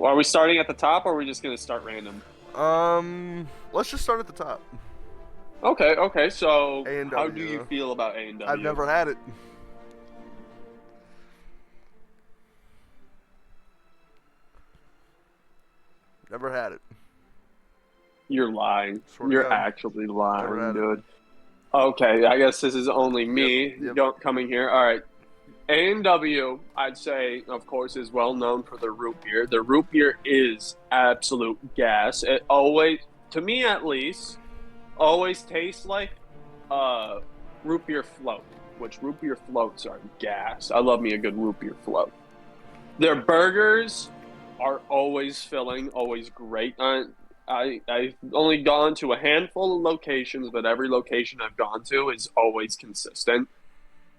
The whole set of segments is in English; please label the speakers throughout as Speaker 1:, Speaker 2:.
Speaker 1: Are we starting at the top, or are we just gonna start random?
Speaker 2: Let's just start at the top.
Speaker 1: Okay, okay. So,
Speaker 2: A and
Speaker 1: how do you
Speaker 2: W.
Speaker 1: feel about A and
Speaker 2: I've
Speaker 1: W?
Speaker 2: never had it. Never had it.
Speaker 1: You're lying.
Speaker 2: Swear to
Speaker 1: You're
Speaker 2: God.
Speaker 1: actually
Speaker 2: Never
Speaker 1: lying,
Speaker 2: had it.
Speaker 1: dude. Okay, I guess this is only
Speaker 2: Yep.
Speaker 1: me
Speaker 2: Yep.
Speaker 1: coming here. All right. A&W, I'd say, of course, is well known for the root beer. The root beer is absolute gas. It always, to me at least, always tastes like uh, root beer float, which root beer floats are gas. I love me a good root beer float. Their burgers are always filling, always great. I've only gone to a handful of locations, but every location I've gone to is always consistent.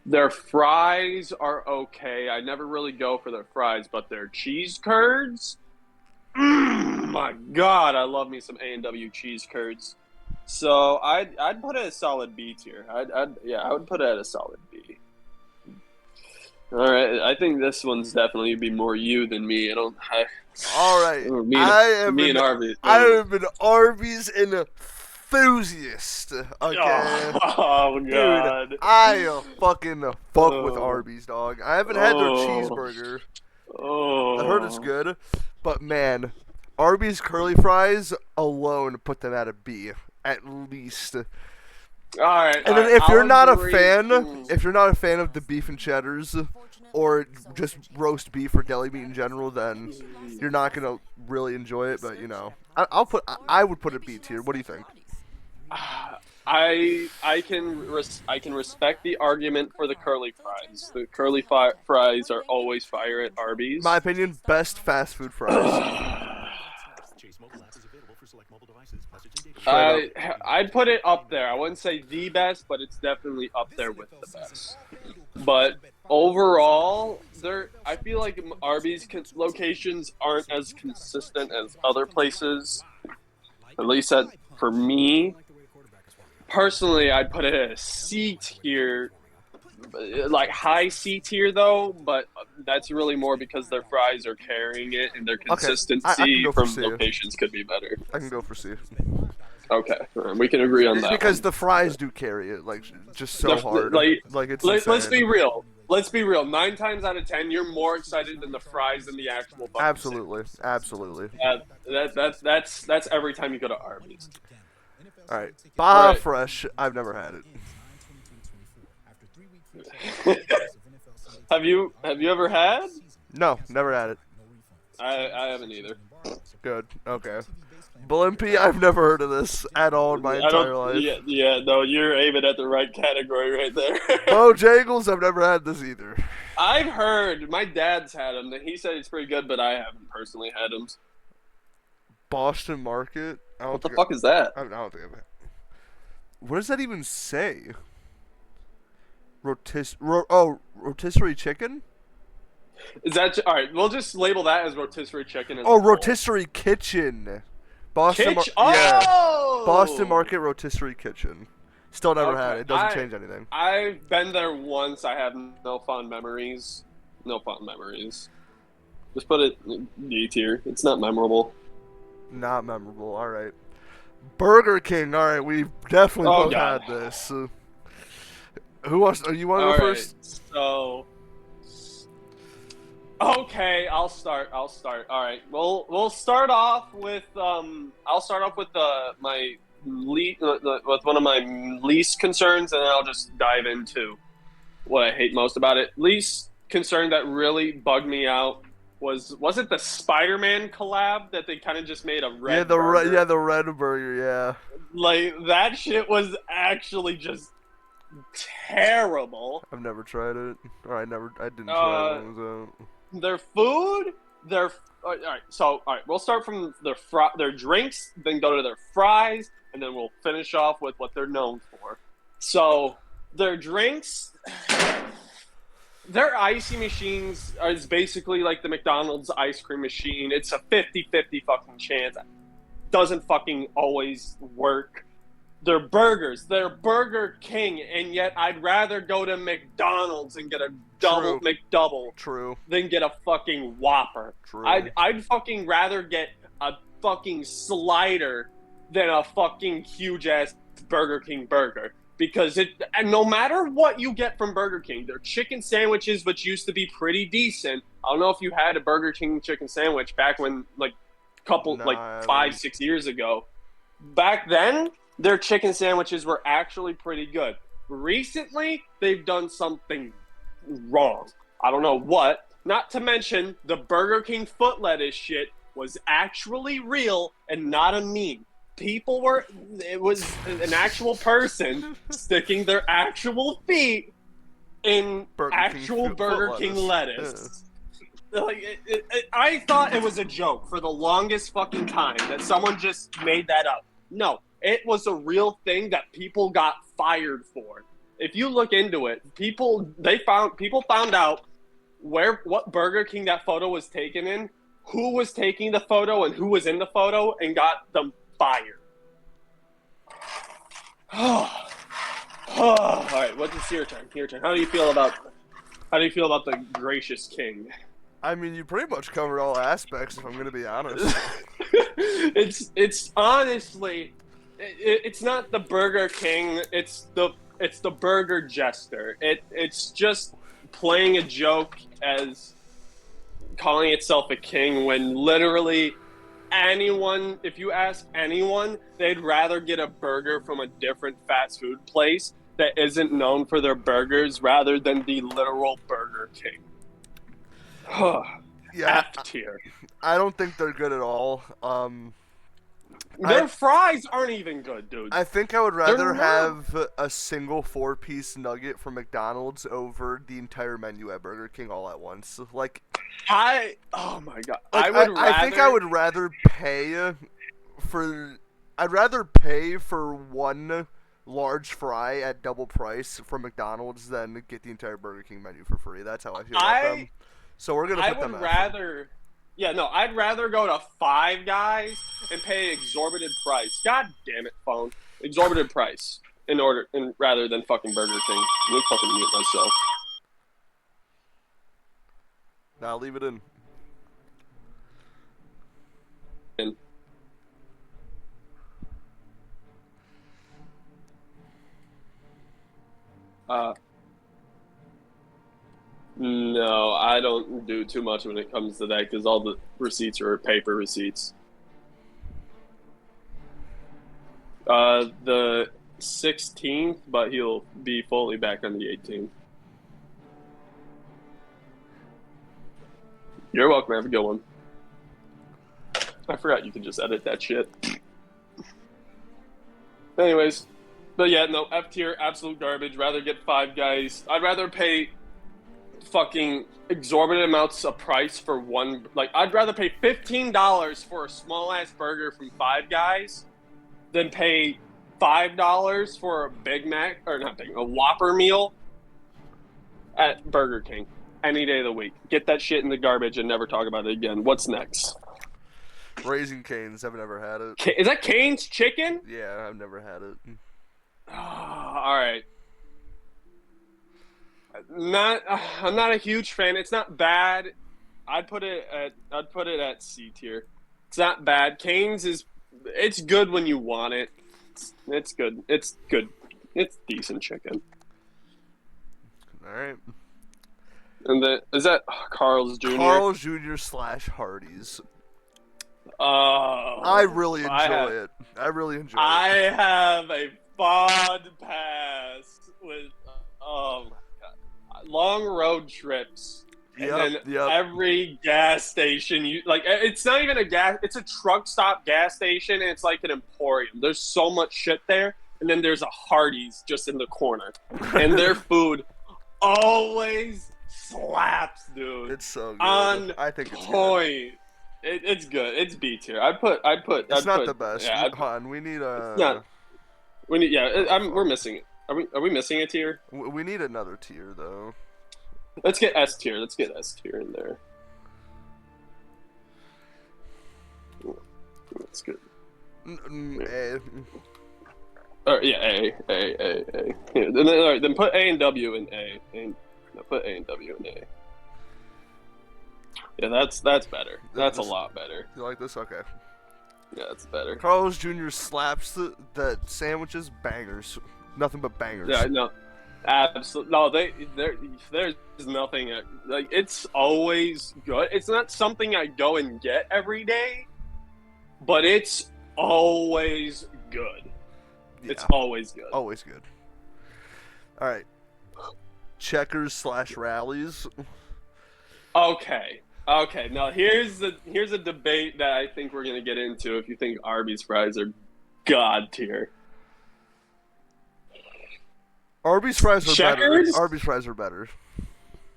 Speaker 1: Their fries are okay. I never really go for their fries, but their cheese curds, my God, I love me some A&W cheese curds. So I'd put it a solid B tier. I would put it at a solid B. All right, I think this one's definitely be more you than me.
Speaker 2: All right.
Speaker 1: Me and
Speaker 2: I am
Speaker 1: me and
Speaker 2: an
Speaker 1: Arby.
Speaker 2: I
Speaker 1: Oh,
Speaker 2: am an Arby's enthusiast. Okay.
Speaker 1: oh
Speaker 2: Dude,
Speaker 1: God.
Speaker 2: I fucking fuck with
Speaker 1: Oh,
Speaker 2: Arby's, dog. I haven't had their
Speaker 1: oh,
Speaker 2: cheeseburger. I heard it's
Speaker 1: oh.
Speaker 2: good, but man, Arby's curly fries alone put them at a B at least.
Speaker 1: All right,
Speaker 2: And
Speaker 1: all
Speaker 2: then
Speaker 1: right.
Speaker 2: if you're
Speaker 1: I'll
Speaker 2: not a
Speaker 1: agree.
Speaker 2: fan, if you're not a fan of the beef and cheddars or just roast beef or deli meat in general, then you're not gonna really enjoy it. But I would put it B tier. What do you think?
Speaker 1: I can respect the argument for the curly fries. The fries are always fire at
Speaker 2: My
Speaker 1: Arby's.
Speaker 2: opinion, best fast food fries. Straight up.
Speaker 1: I'd put it up there. I wouldn't say the best, but it's definitely up there with the best. But overall, I feel like Arby's locations aren't as consistent as other places. At least for me personally, I'd put it at a C tier, like high C tier though. But that's really more because their fries are carrying it, and their
Speaker 2: Okay, I can
Speaker 1: consistency
Speaker 2: go for
Speaker 1: from
Speaker 2: C.
Speaker 1: locations could be better.
Speaker 2: I can go for C.
Speaker 1: Okay, we can agree on that
Speaker 2: Because
Speaker 1: one.
Speaker 2: the fries do carry it, like, just so hard. Like, it's
Speaker 1: Let's be
Speaker 2: insane.
Speaker 1: real. Let's be real. 9 times out of 10, you're more excited than the fries than the actual fucking
Speaker 2: Absolutely.
Speaker 1: sandwich.
Speaker 2: Absolutely.
Speaker 1: That's every time you go to Arby's.
Speaker 2: Alright.
Speaker 1: All
Speaker 2: Baja
Speaker 1: right.
Speaker 2: Fresh, I've never had it.
Speaker 1: Have you ever had?
Speaker 2: No, never had it.
Speaker 1: I haven't either.
Speaker 2: Good. Okay. Blimpie, I've never heard of this at all in my
Speaker 1: I don't.
Speaker 2: entire life.
Speaker 1: Yeah. No, you're aiming at the right category right there.
Speaker 2: Bojangles, I've never had this either.
Speaker 1: I've heard my dad's had them. He said it's pretty good, but I haven't personally had them.
Speaker 2: Boston Market.
Speaker 1: What the fuck is that?
Speaker 2: I don't think I've had. What does that even say? Rotisserie chicken?
Speaker 1: Is that all right? We'll just label that as rotisserie chicken. As
Speaker 2: Oh,
Speaker 1: a whole.
Speaker 2: rotisserie kitchen. Boston.
Speaker 1: Oh!
Speaker 2: Yeah. Boston Market rotisserie kitchen. Still never had it. It doesn't change anything.
Speaker 1: I've been there once. I have no fond memories. No fond memories. Just put it D tier. It's not memorable.
Speaker 2: Not memorable. All right. Burger King. All right. We've definitely both
Speaker 1: God.
Speaker 2: had this. Who wants? You want to
Speaker 1: All
Speaker 2: go
Speaker 1: right,
Speaker 2: first?
Speaker 1: so okay, I'll start. All right. We'll start off with I'll start off with my with one of my least concerns, and then I'll just dive into what I hate most about it. Least concern that really bugged me out was it the Spider-Man collab that they kind of just made a red burger?
Speaker 2: the red burger. Yeah.
Speaker 1: Like that shit was actually just terrible.
Speaker 2: I've never tried it. Or I didn't try it. So.
Speaker 1: Their food, all right. We'll start from their drinks, then go to their fries, and then we'll finish off with what they're known for. So their drinks, their icy machines is basically like the McDonald's ice cream machine. It's a 50-50 fucking chance. Doesn't fucking always work. They're burgers. They're Burger King, and yet I'd rather go to McDonald's and get a double
Speaker 2: True.
Speaker 1: McDouble
Speaker 2: True.
Speaker 1: than get a fucking Whopper.
Speaker 2: True.
Speaker 1: I'd fucking rather get a fucking slider than a fucking huge ass Burger King burger. Because and no matter what you get from Burger King, their chicken sandwiches, which used to be pretty decent. I don't know if you had a Burger King chicken sandwich back when, like, like 5-6 years ago. Back then, their chicken sandwiches were actually pretty good. Recently, they've done something wrong. I don't know what. Not to mention, the Burger King foot lettuce shit was actually real and not a meme. It was an actual person sticking their actual feet in Burger King lettuce. Yeah. Like, I thought it was a joke for the longest fucking time that someone just made that up. No, it was a real thing that people got fired for. If you look into it, people found out what Burger King that photo was taken in, who was taking the photo, and who was in the photo, and got them fired. All right, what's your turn? Your turn. How do you feel about the gracious king?
Speaker 2: I mean, you pretty much covered all aspects, if I'm gonna be honest.
Speaker 1: It's honestly, it's not the Burger King. It's the Burger Jester. It's just playing a joke as calling itself a king when literally anyone, if you ask anyone, they'd rather get a burger from a different fast food place that isn't known for their burgers rather than the literal Burger King.
Speaker 2: Yeah,
Speaker 1: F tier.
Speaker 2: I don't think they're good at all.
Speaker 1: Their fries aren't even good, dude.
Speaker 2: I think I would rather have a single 4-piece nugget from McDonald's over the entire menu at Burger King all at once. Like,
Speaker 1: oh my god,
Speaker 2: like, I think I would rather pay for one large fry at double price from McDonald's than get the entire Burger King menu for free. That's how I feel about them. So we're gonna put them at.
Speaker 1: I'd rather go to Five Guys and pay exorbitant price. God damn it, phone. Exorbitant price rather than fucking Burger King. Let me fucking mute myself.
Speaker 2: Nah, leave it in.
Speaker 1: No, I don't do too much when it comes to that because all the receipts are paper receipts. The 16th, but he'll be fully back on the 18th. You're welcome. Have a good one. I forgot you could just edit that shit. Anyways, but yeah, no, F tier, absolute garbage. Rather get Five Guys. I'd rather pay fucking exorbitant amounts of price for one. Like, I'd rather pay $15 for a small ass burger from Five Guys than pay $5 for a Big Mac a Whopper meal at Burger King any day of the week. Get that shit in the garbage and never talk about it again. What's next?
Speaker 2: Raising Cane's. I've never had it.
Speaker 1: Is that Cane's chicken?
Speaker 2: Yeah, I've never had it.
Speaker 1: All right. I'm not a huge fan. It's not bad. I'd put it at C tier. It's not bad. Cane's it's good when you want it. It's good. It's good. It's decent chicken.
Speaker 2: All right.
Speaker 1: And is that Carl's Jr.?
Speaker 2: Carl's Jr. / Hardee's. I really enjoy it.
Speaker 1: I have a fond past with oh my god, long road trips. And then every gas station, it's not even a gas, it's a truck stop gas station, and it's like an emporium. There's so much shit there, and then there's a Hardee's just in the corner. And their food always slaps, dude.
Speaker 2: It's so good.
Speaker 1: I think it's point. Good. It's good. It's B tier. It's
Speaker 2: not the best. Yeah, Han, we need a.
Speaker 1: No. We need. Yeah, we're missing it. Are we missing a tier?
Speaker 2: We need another tier though.
Speaker 1: Let's get S tier. Let's get S tier in there. That's good. Or yeah, A. Yeah, then, all right, then put A and W in A. And no, put A and W in A. Yeah, that's better. That's a lot better.
Speaker 2: You like this? Okay.
Speaker 1: Yeah, that's better.
Speaker 2: Carl's Jr. slaps the sandwiches bangers. Nothing but bangers.
Speaker 1: Yeah, no, absolutely. No, there's nothing like it's always good. It's not something I go and get every day, but it's always good. Yeah. It's always good.
Speaker 2: Always good. All right. Checkers / Rallies.
Speaker 1: Okay. Now here's a debate that I think we're gonna get into. If you think Arby's fries are god tier,
Speaker 2: Arby's fries are
Speaker 1: Checkers?
Speaker 2: better. Arby's fries are better.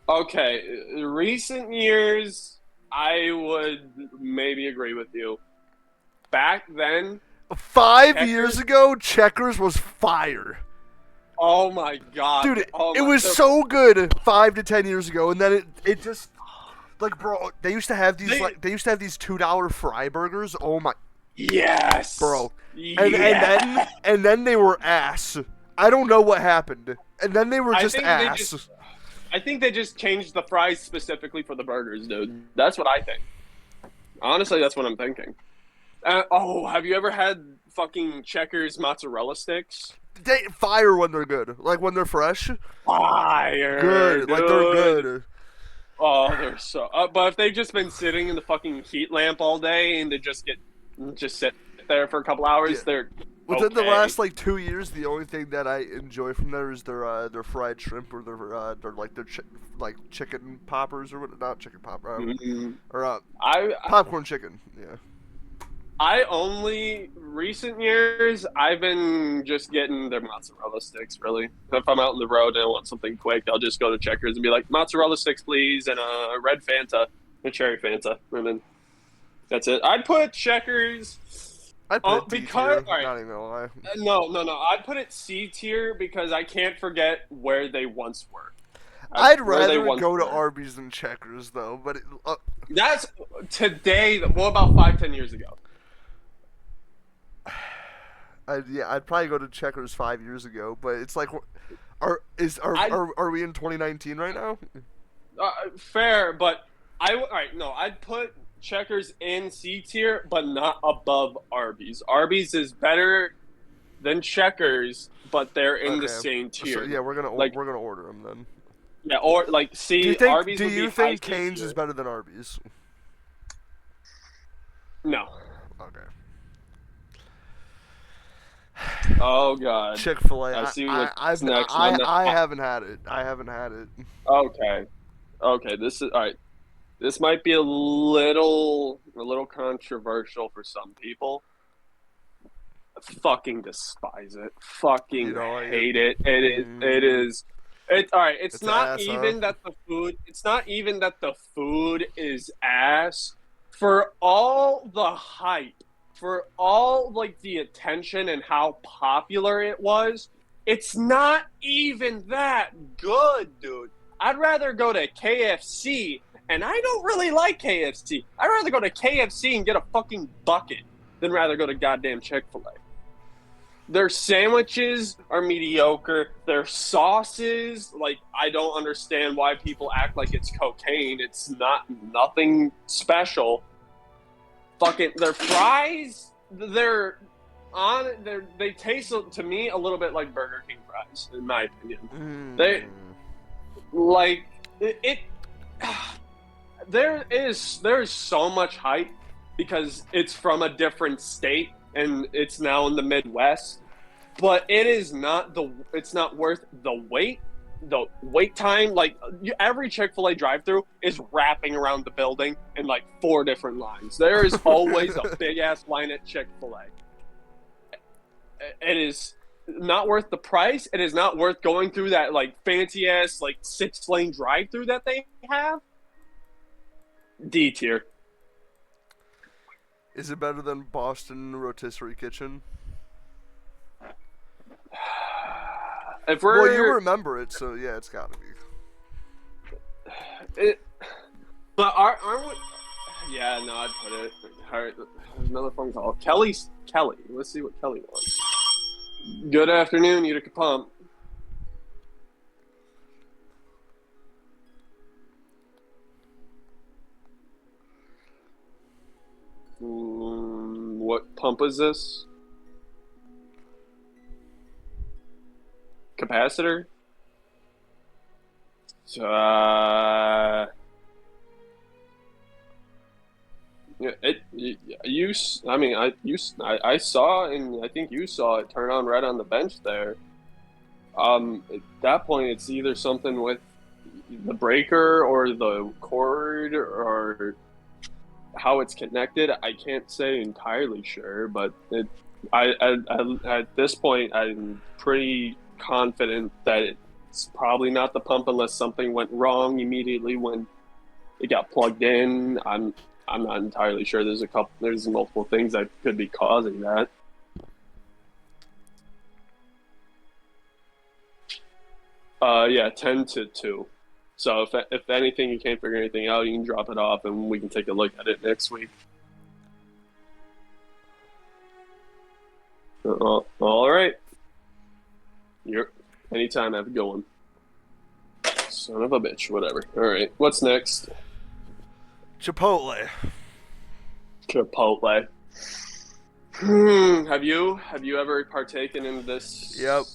Speaker 1: Okay, recent years I would maybe agree with you. Back then,
Speaker 2: 5 years ago, Checkers was fire.
Speaker 1: Oh my god,
Speaker 2: dude! It was so good 5 to 10 years ago, and then it just. Like, bro, they used to have these these $2 fry burgers. Oh my,
Speaker 1: yes,
Speaker 2: bro.
Speaker 1: Yeah.
Speaker 2: And then they were ass. I don't know what happened. And then they were just ass.
Speaker 1: I think they just changed the fries specifically for the burgers, dude. That's what I think. Honestly, that's what I'm thinking. Have you ever had fucking Checkers mozzarella sticks?
Speaker 2: They fire when they're good, like when they're fresh.
Speaker 1: Fire,
Speaker 2: good,
Speaker 1: dude.
Speaker 2: Like they're good.
Speaker 1: Oh, they're so. But if they've just been sitting in the fucking heat lamp all day and they just sit there for a couple hours, they're
Speaker 2: within the last like 2 years. The only thing that I enjoy from there is their fried shrimp or their chicken poppers or what? Not chicken popper or popcorn chicken. Yeah.
Speaker 1: I only recent years I've been just getting their mozzarella sticks. Really, if I'm out on the road and I want something quick, I'll just go to Checkers and be like, mozzarella sticks, please, and a red Fanta, a cherry Fanta, and then that's it. I'd put Checkers.
Speaker 2: I'd put
Speaker 1: because
Speaker 2: right, not even gonna lie.
Speaker 1: No. I'd put it C tier because I can't forget where they once were.
Speaker 2: I'd rather go to Arby's than Checkers, though. But
Speaker 1: that's today. What about 5-10 years ago?
Speaker 2: I'd probably go to Checkers 5 years ago, but it's like, are we in 2019 right now?
Speaker 1: Fair, but I'd put Checkers in C tier, but not above Arby's. Arby's is better than Checkers, but they're in the same tier.
Speaker 2: So, yeah, we're gonna order them then.
Speaker 1: Yeah, or like C. Arby's.
Speaker 2: Do you think Cane's is better than Arby's?
Speaker 1: No.
Speaker 2: Okay.
Speaker 1: Oh god.
Speaker 2: Chick-Fil-A.
Speaker 1: I see what's next.
Speaker 2: I haven't had it.
Speaker 1: Okay. This is all right. This might be a little controversial for some people. I fucking despise it. Fucking hate it. It is. All right. It's not even that the food. It's not even that the food is ass. For all the hype, for all like the attention and how popular it was, it's not even that good, dude. I'd rather go to KFC, and I don't really like KFC. I'd rather go to KFC and get a fucking bucket than rather go to goddamn Chick-Fil-A. Their sandwiches are mediocre. Their sauces, like, I don't understand why people act like it's cocaine. It's nothing special. Fucking their fries, they taste to me a little bit like Burger King fries, in my opinion. They like it. There is so much hype because it's from a different state and it's now in the Midwest, but it's not worth the wait. The wait time, like every Chick-fil-A drive-thru is wrapping around the building in like 4 different lines. There is always a big ass line at Chick-fil-A. It is not worth the price. It is not worth going through that like fancy ass like 6-lane drive-thru that they have. D tier.
Speaker 2: Is it better than Boston Rotisserie Kitchen? Well, you remember it, so yeah, it's got to
Speaker 1: be. But aren't we? Yeah, no, I'd put it. All right, another phone call. Kelly. Let's see what Kelly wants. Good afternoon, Utica Pump. What pump is this? Capacitor? Yeah, I mean, I saw, and I think you saw it turn on right on the bench there. At that point, it's either something with the breaker or the cord or how it's connected. I can't say entirely sure, but at this point, I'm pretty confident that it's probably not the pump unless something went wrong immediately when it got plugged in. I'm not entirely sure. There's multiple things that could be causing that. Yeah, 10 to 2. So if anything, you can't figure anything out, you can drop it off and we can take a look at it next week. All right. Anytime, have a good one. Son of a bitch, whatever. All right, what's next?
Speaker 2: Chipotle.
Speaker 1: Chipotle. Have you ever partaken in this?
Speaker 2: Yep.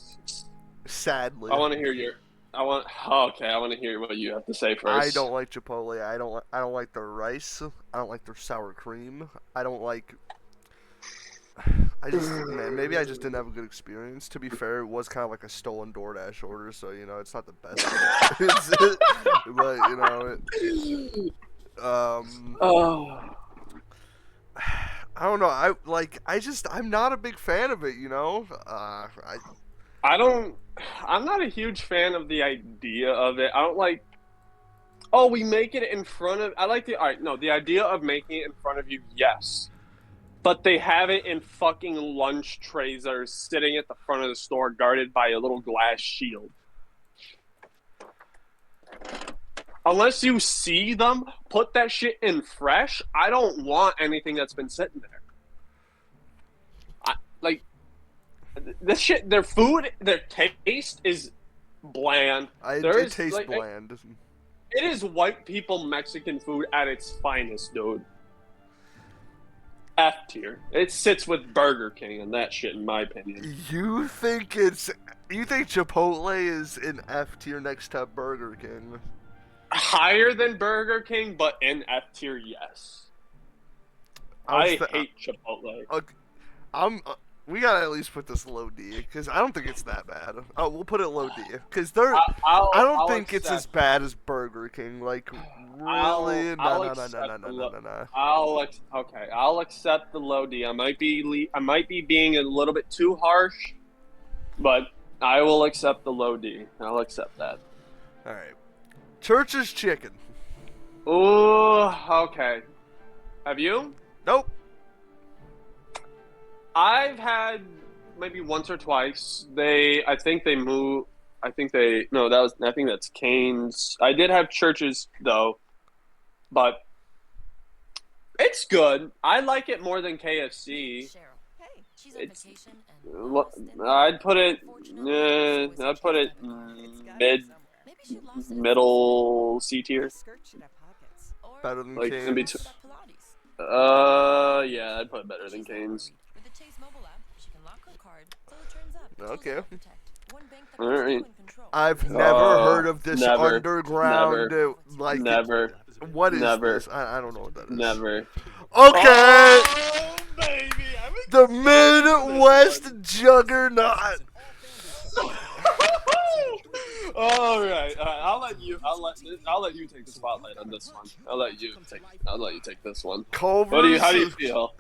Speaker 2: Sadly.
Speaker 1: I want to hear I want to hear what you have to say first.
Speaker 2: I don't like Chipotle. I don't like their rice. I don't like their sour cream. Maybe I just didn't have a good experience. To be fair, it was kind of like a stolen DoorDash order, so it's not the best. But I don't know. I'm not a big fan of it.
Speaker 1: I'm not a huge fan of the idea of it. I don't like. Oh, we make it in front of. I like the. All right, no, the idea of making it in front of you, yes. But they have it in fucking lunch trays that are sitting at the front of the store, guarded by a little glass shield. Unless you see them, put that shit in fresh. I don't want anything that's been sitting there. This shit, their food, their taste is bland.
Speaker 2: It tastes bland.
Speaker 1: It is white people Mexican food at its finest, dude. F tier. It sits with Burger King and that shit, in my opinion.
Speaker 2: You think Chipotle is in F tier next to Burger King?
Speaker 1: Higher than Burger King, but in F tier, yes. I hate Chipotle.
Speaker 2: Okay, we gotta at least put this low D, because I don't think it's that bad. Oh, we'll put it low D, because I don't think it's as bad as Burger King. Like, really? No.
Speaker 1: I'll accept the low D. I might be being a little bit too harsh, but I will accept the low D. I'll accept that.
Speaker 2: All right. Church's Chicken.
Speaker 1: Oh, okay. Have you?
Speaker 2: Nope.
Speaker 1: I've had maybe once or twice. I think that's Cane's. I did have Church's though, but it's good. I like it more than KFC. I'd put it middle C tier.
Speaker 2: Better than Cane's.
Speaker 1: Yeah, I'd put it better than Cane's.
Speaker 2: Okay.
Speaker 1: All right.
Speaker 2: I've never heard of this underground. What is this? I don't know what that is.
Speaker 1: Never.
Speaker 2: Okay.
Speaker 1: Oh, baby,
Speaker 2: the Midwest Juggernaut.
Speaker 1: All right. I'll let you take the spotlight on this one. I'll let you take this one.
Speaker 2: Culvers.
Speaker 1: How do you feel?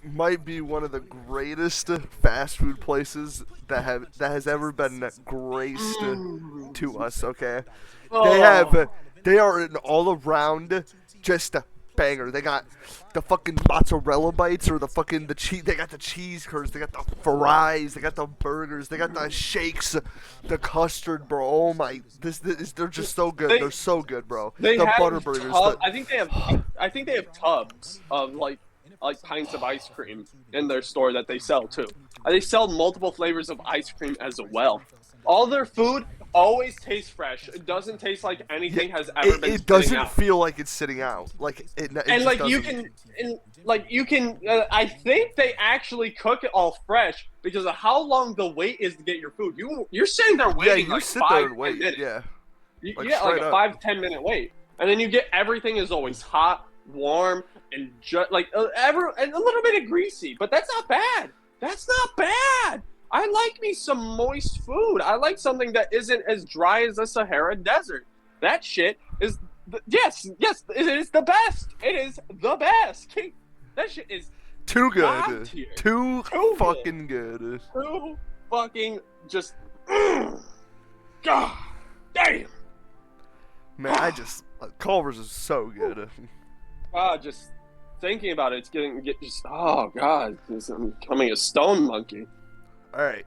Speaker 2: Might be one of the greatest fast food places that has ever been graced to us. Okay, they are an all around just a banger. They got the fucking mozzarella bites or the cheese. They got the cheese curds. They got the fries. They got the burgers. They got the shakes, the custard, bro. Oh my, they're just so good. They're so good, bro. The butter burgers.
Speaker 1: I think they have tubs of like pints of ice cream in their store that they sell too. They sell multiple flavors of ice cream as well. All their food always tastes fresh. It doesn't taste like anything has ever been
Speaker 2: It
Speaker 1: sitting
Speaker 2: doesn't
Speaker 1: out.
Speaker 2: feel like it's sitting out. Like it
Speaker 1: And
Speaker 2: just
Speaker 1: like
Speaker 2: doesn't.
Speaker 1: you can. I think they actually cook it all fresh because of how long the wait is to get your food. You're sitting there waiting like
Speaker 2: sit
Speaker 1: 5
Speaker 2: there and wait.
Speaker 1: 10 minutes.
Speaker 2: Yeah.
Speaker 1: Like a 5-10 minute wait, and then you get everything is always hot, warm, and just like and a little bit of greasy. But that's not bad. That's not bad. I like me some moist food. I like something that isn't as dry as the Sahara Desert. That shit is yes, it is the best. It is the best. That shit is
Speaker 2: too good. Too fucking good.
Speaker 1: Too fucking just. God damn.
Speaker 2: Man, Culvers is so good.
Speaker 1: Just thinking about it, it's just oh god, I'm becoming a stone monkey.
Speaker 2: All right,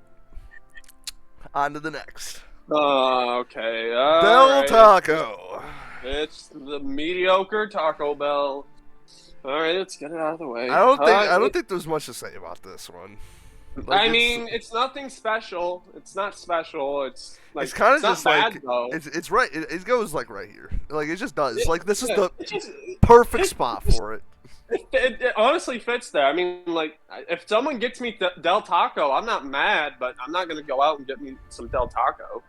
Speaker 2: on to the next.
Speaker 1: Okay.
Speaker 2: Del Taco.
Speaker 1: It's the mediocre Taco Bell. All right, let's get it out of the way.
Speaker 2: I don't think there's much to say about this one.
Speaker 1: Like, I mean, it's nothing special. It's not special. It's like
Speaker 2: it's kind of just
Speaker 1: bad,
Speaker 2: like
Speaker 1: though.
Speaker 2: It's right. It goes like right here. Like it just does. Like this is the perfect spot for it.
Speaker 1: It honestly fits there. I mean, like if someone gets me Del Taco, I'm not mad, but I'm not gonna go out and get me some Del Taco.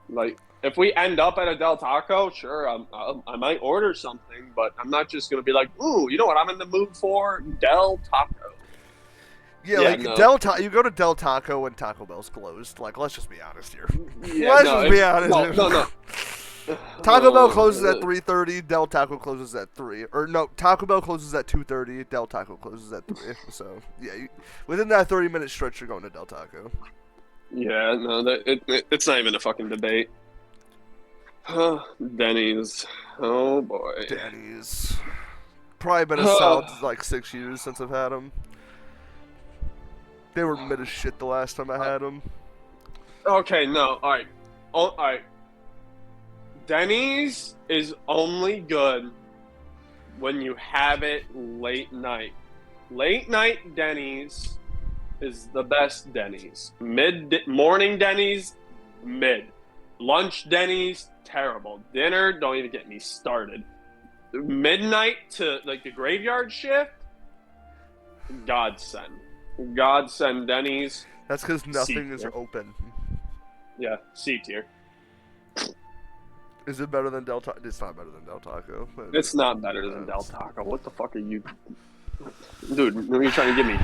Speaker 1: Like if we end up at a Del Taco, sure, I might order something, but I'm not just gonna be like, ooh, you know what I'm in the mood for? Del Taco.
Speaker 2: Yeah, like no. You go to Del Taco when Taco Bell's closed. Like, let's just be honest here. Let's just be honest.
Speaker 1: No.
Speaker 2: Taco Bell closes at 3:30. Del Taco closes at 3. Or no, Taco Bell closes at 2:30. Del Taco closes at 3. So yeah, within that 30-minute stretch, you're going to Del Taco.
Speaker 1: Yeah, no, it's not even a fucking debate. Denny's. Oh boy.
Speaker 2: Denny's. Probably been a solid like 6 years since I've had them. They were mid as shit the last time I had them.
Speaker 1: Okay, no, all right. Denny's is only good when you have it late night. Late night Denny's is the best Denny's. Morning Denny's, mid. Lunch Denny's, terrible. Dinner, don't even get me started. Midnight to like the graveyard shift, godsend. Godsend Denny's.
Speaker 2: That's because nothing is open.
Speaker 1: Yeah, C tier.
Speaker 2: Is it better than Del Taco? It's not better than Del Taco.
Speaker 1: It's not better than Del Taco. What the fuck are you... Dude, are you trying to give me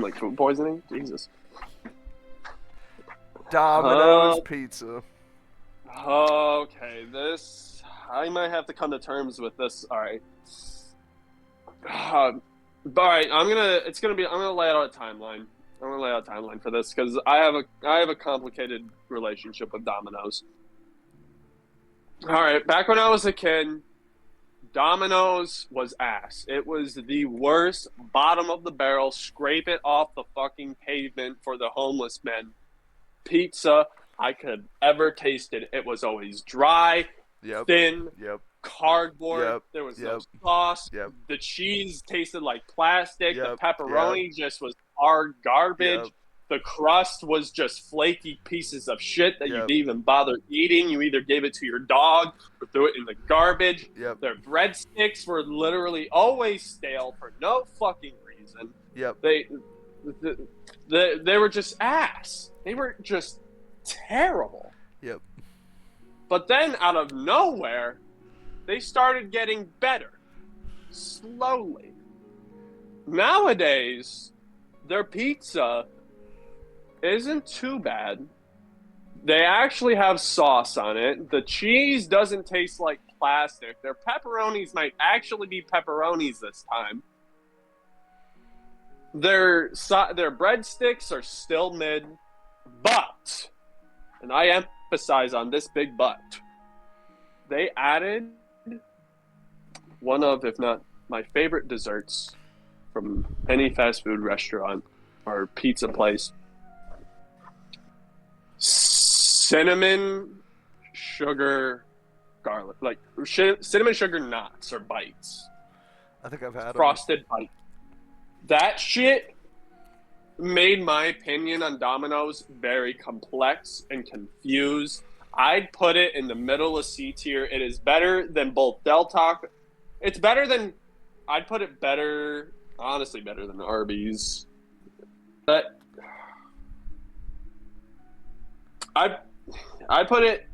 Speaker 1: like food poisoning? Jesus.
Speaker 2: Domino's Pizza.
Speaker 1: Okay, this... I might have to come to terms with this. Alright. Alright, I'm gonna lay out a timeline. I'm gonna lay out a timeline for this because I have a complicated relationship with Domino's. All right, back when I was a kid, Domino's was ass. It was the worst, bottom of the barrel, scrape it off the fucking pavement for the homeless men pizza I could have ever tasted. It was always dry, thin, cardboard. There was no sauce. The cheese tasted like plastic. The pepperoni just was hard garbage. The crust was just flaky pieces of shit that you didn't even bother eating. You either gave it to your dog or threw it in the garbage. Their breadsticks were literally always stale for no fucking reason. They were just ass. They were just terrible. But then out of nowhere, they started getting better. Slowly. Nowadays, their pizza isn't too bad. They actually have sauce on it. The cheese doesn't taste like plastic. Their pepperonis might actually be pepperonis this time. Their breadsticks are still mid, but, and I emphasize on this big but, they added one of, if not my favorite desserts from any fast food restaurant or pizza place. Cinnamon sugar garlic, like cinnamon sugar knots or bites.
Speaker 2: I think I've had
Speaker 1: frosted bite. That shit made my opinion on Domino's very complex and confused. I'd put it in the middle of C tier. It is better than both Del Taco. It's better than. I'd put it better, honestly, better than Arby's. But I put it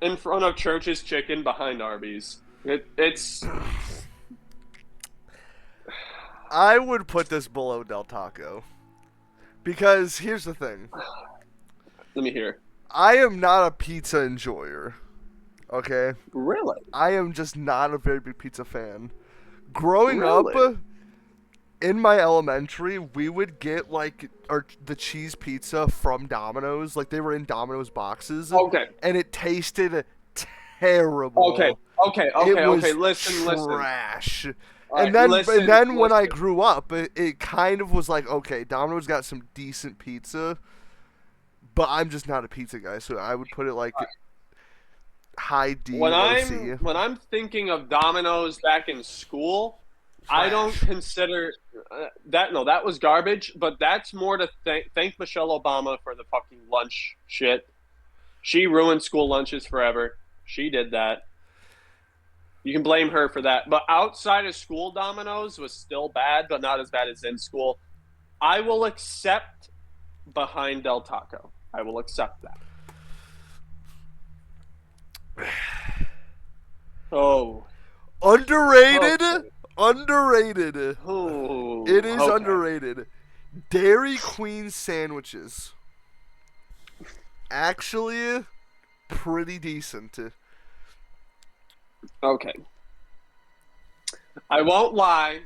Speaker 1: in front of Church's Chicken behind Arby's. It's.
Speaker 2: I would put this below Del Taco. Because here's the thing.
Speaker 1: Let me hear.
Speaker 2: I am not a pizza enjoyer. Okay?
Speaker 1: Really?
Speaker 2: I am just not a very big pizza fan. Growing up, in my elementary, we would get the cheese pizza from Domino's. Like they were in Domino's boxes.
Speaker 1: Okay.
Speaker 2: And it tasted terrible.
Speaker 1: Okay. Listen.
Speaker 2: Trash. And then when I grew up, it kind of was like, okay, Domino's got some decent pizza, but I'm just not a pizza guy, so I would put it like high D or C.
Speaker 1: When I'm thinking of Domino's back in school, I don't consider that. No, that was garbage. But that's more to thank Michelle Obama for the fucking lunch shit. She ruined school lunches forever. She did that. You can blame her for that. But outside of school, Domino's was still bad, but not as bad as in school. I will accept behind Del Taco. I will accept that. Oh.
Speaker 2: Underrated? Okay. Underrated.
Speaker 1: Ooh,
Speaker 2: it is underrated. Dairy Queen sandwiches. Actually, pretty decent.
Speaker 1: Okay. I won't lie.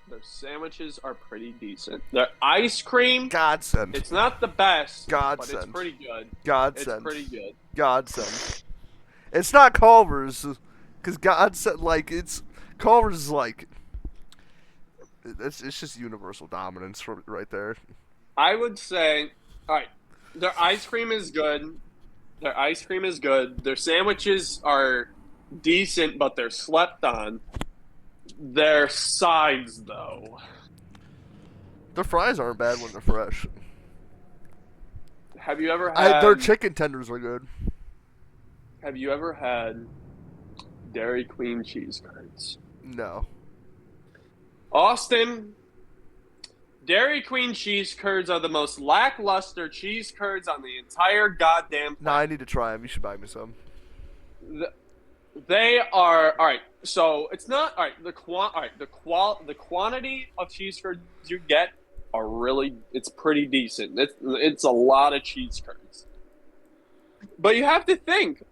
Speaker 1: Their sandwiches are pretty decent. Their ice cream,
Speaker 2: godsend.
Speaker 1: It's not the best,
Speaker 2: godsend.
Speaker 1: But it's pretty good.
Speaker 2: Godsend.
Speaker 1: It's pretty good.
Speaker 2: Godsend. It's not Culvers, because godsend, Culvers is it's just universal dominance right there.
Speaker 1: I would say, all right, their ice cream is good. Their sandwiches are decent, but they're slept on. Their sides, though.
Speaker 2: Their fries aren't bad when they're fresh.
Speaker 1: Have you ever had...
Speaker 2: their chicken tenders are good.
Speaker 1: Have you ever had Dairy Queen cheese curds?
Speaker 2: No.
Speaker 1: Austin, Dairy Queen cheese curds are the most lackluster cheese curds on the entire goddamn planet.
Speaker 2: No, I need to try them. You should buy me some.
Speaker 1: They are all right. So it's not all right. The quantity of cheese curds you get are really, it's pretty decent. It's a lot of cheese curds. But you have to think.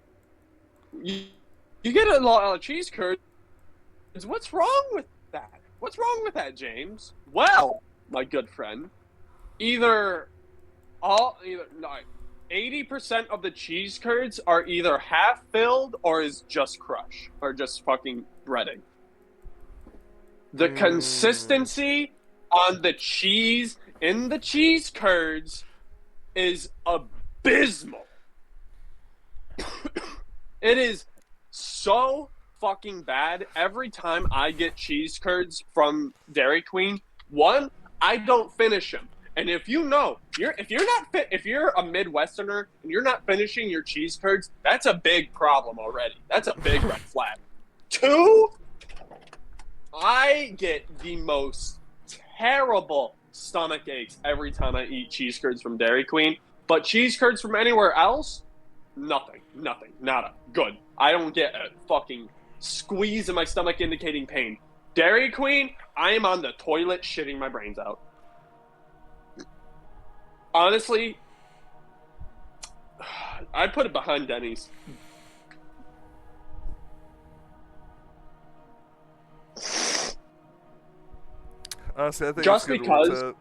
Speaker 1: You get a lot of cheese curds. What's wrong with that? What's wrong with that, James? Well, my good friend, either 80% of the cheese curds are either half filled or is just crush or just fucking breading. The consistency on the cheese in the cheese curds is abysmal. It is so fucking bad. Every time I get cheese curds from Dairy Queen, one, I don't finish them. And if you're a Midwesterner and you're not finishing your cheese curds, that's a big problem already. That's a big red flag. Two, I get the most terrible stomach aches every time I eat cheese curds from Dairy Queen. But cheese curds from anywhere else, nothing, nada, good. I don't get a fucking squeeze in my stomach indicating pain. Dairy Queen, I am on the toilet shitting my brains out. Honestly, I'd put it behind Denny's.
Speaker 2: Honestly, I think
Speaker 1: just because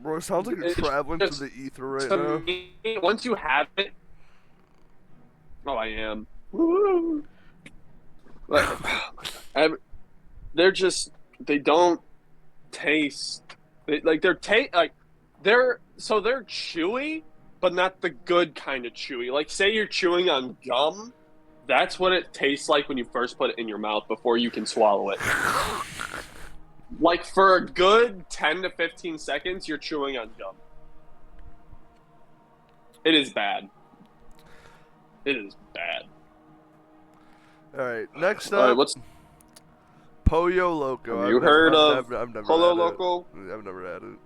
Speaker 2: bro, it sounds like you're traveling through the ether right now.
Speaker 1: Once you have it, I am. Woo! They're just, they don't taste. They're chewy, but not the good kind of chewy. Like, say you're chewing on gum. That's what it tastes like when you first put it in your mouth before you can swallow it. Like, for a good 10 to 15 seconds, you're chewing on gum. It is bad. It is bad.
Speaker 2: All right, next up,
Speaker 1: what's
Speaker 2: Pollo Loco.
Speaker 1: Have you heard of
Speaker 2: I've never
Speaker 1: Pollo
Speaker 2: had
Speaker 1: Loco?
Speaker 2: it. I've never had it.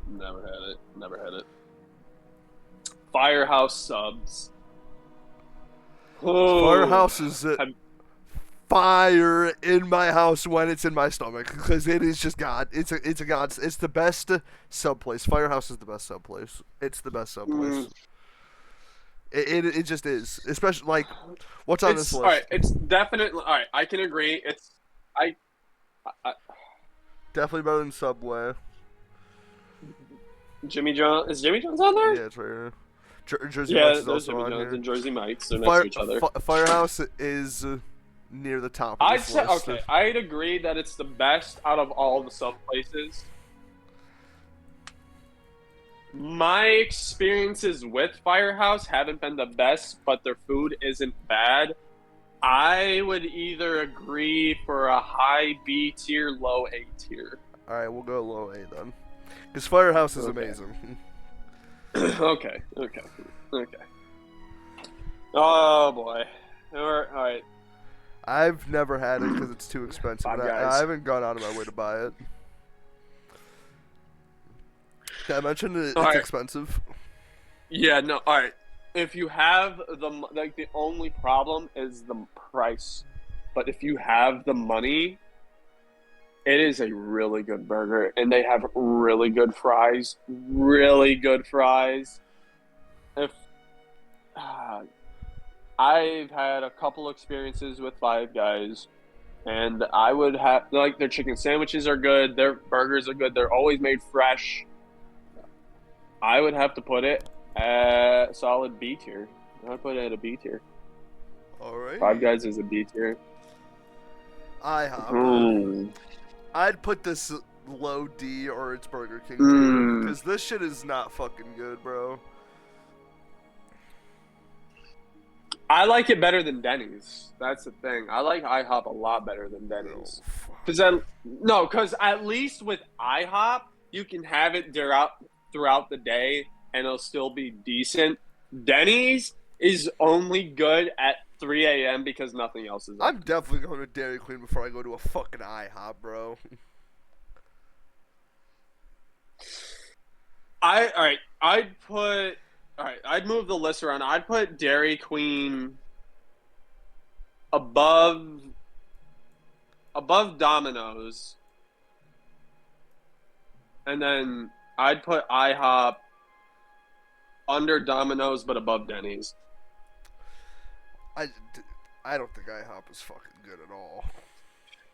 Speaker 1: Never had it. Never had it. Firehouse subs. Oh,
Speaker 2: Firehouse is fire in my house when it's in my stomach because it is just God. It's a God. It's the best sub place. Firehouse is the best sub place. It's the best sub place. It just is. Especially like what's on this list.
Speaker 1: All right, it's definitely all right. I can agree. It's I
Speaker 2: definitely better than Subway.
Speaker 1: Jimmy John's. Is Jimmy John's on there?
Speaker 2: Yeah, it's right here. Jersey Mike's is also
Speaker 1: Jimmy
Speaker 2: on
Speaker 1: John's
Speaker 2: here.
Speaker 1: and Jersey Mike's. They're next to each other.
Speaker 2: Firehouse is near the top of this list.
Speaker 1: Okay, I'd agree that it's the best out of all the sub places. My experiences with Firehouse haven't been the best, but their food isn't bad. I would either agree for a high B tier, low A tier.
Speaker 2: All right, we'll go low A then, because Firehouse is amazing.
Speaker 1: Okay. Oh boy. All right.
Speaker 2: I've never had it because it's too expensive. I haven't gone out of my way to buy it. Did I mention it's expensive?
Speaker 1: Yeah, no, alright. If you have the only problem is the price. But if you have the money, it is a really good burger. And they have really good fries. Really good fries. I've had a couple experiences with Five Guys. And I would have, like, their chicken sandwiches are good. Their burgers are good. They're always made fresh. I would have to put it at solid B tier. I'd put it at a B tier.
Speaker 2: All right.
Speaker 1: Five Guys is a B tier.
Speaker 2: IHOP. I'd put this low D or it's Burger King too, because this shit is not fucking good, bro.
Speaker 1: I like it better than Denny's. That's the thing. I like IHOP a lot better than Denny's. Because at least with IHOP, you can have it throughout the day and it'll still be decent. Denny's is only good at 3 a.m. because nothing else is.
Speaker 2: I'm definitely going to Dairy Queen before I go to a fucking IHOP, bro.
Speaker 1: I'd move the list around. I'd put Dairy Queen above Domino's, and then I'd put IHOP under Domino's but above Denny's.
Speaker 2: I don't think IHOP is fucking good at all.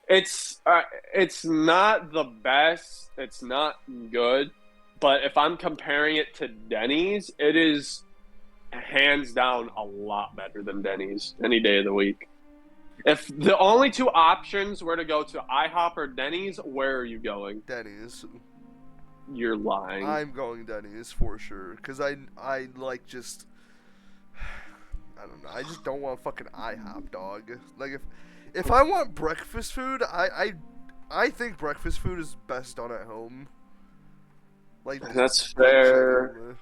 Speaker 1: It's not the best. It's not good. But if I'm comparing it to Denny's, it is hands down a lot better than Denny's any day of the week. If the only two options were to go to IHOP or Denny's, where are you going?
Speaker 2: Denny's.
Speaker 1: You're lying.
Speaker 2: I'm going Denny's for sure, because I like just, I don't know, I just don't want fucking IHOP, dog. Like if I want breakfast food, I think breakfast food is best done at home. Like
Speaker 1: that's fair.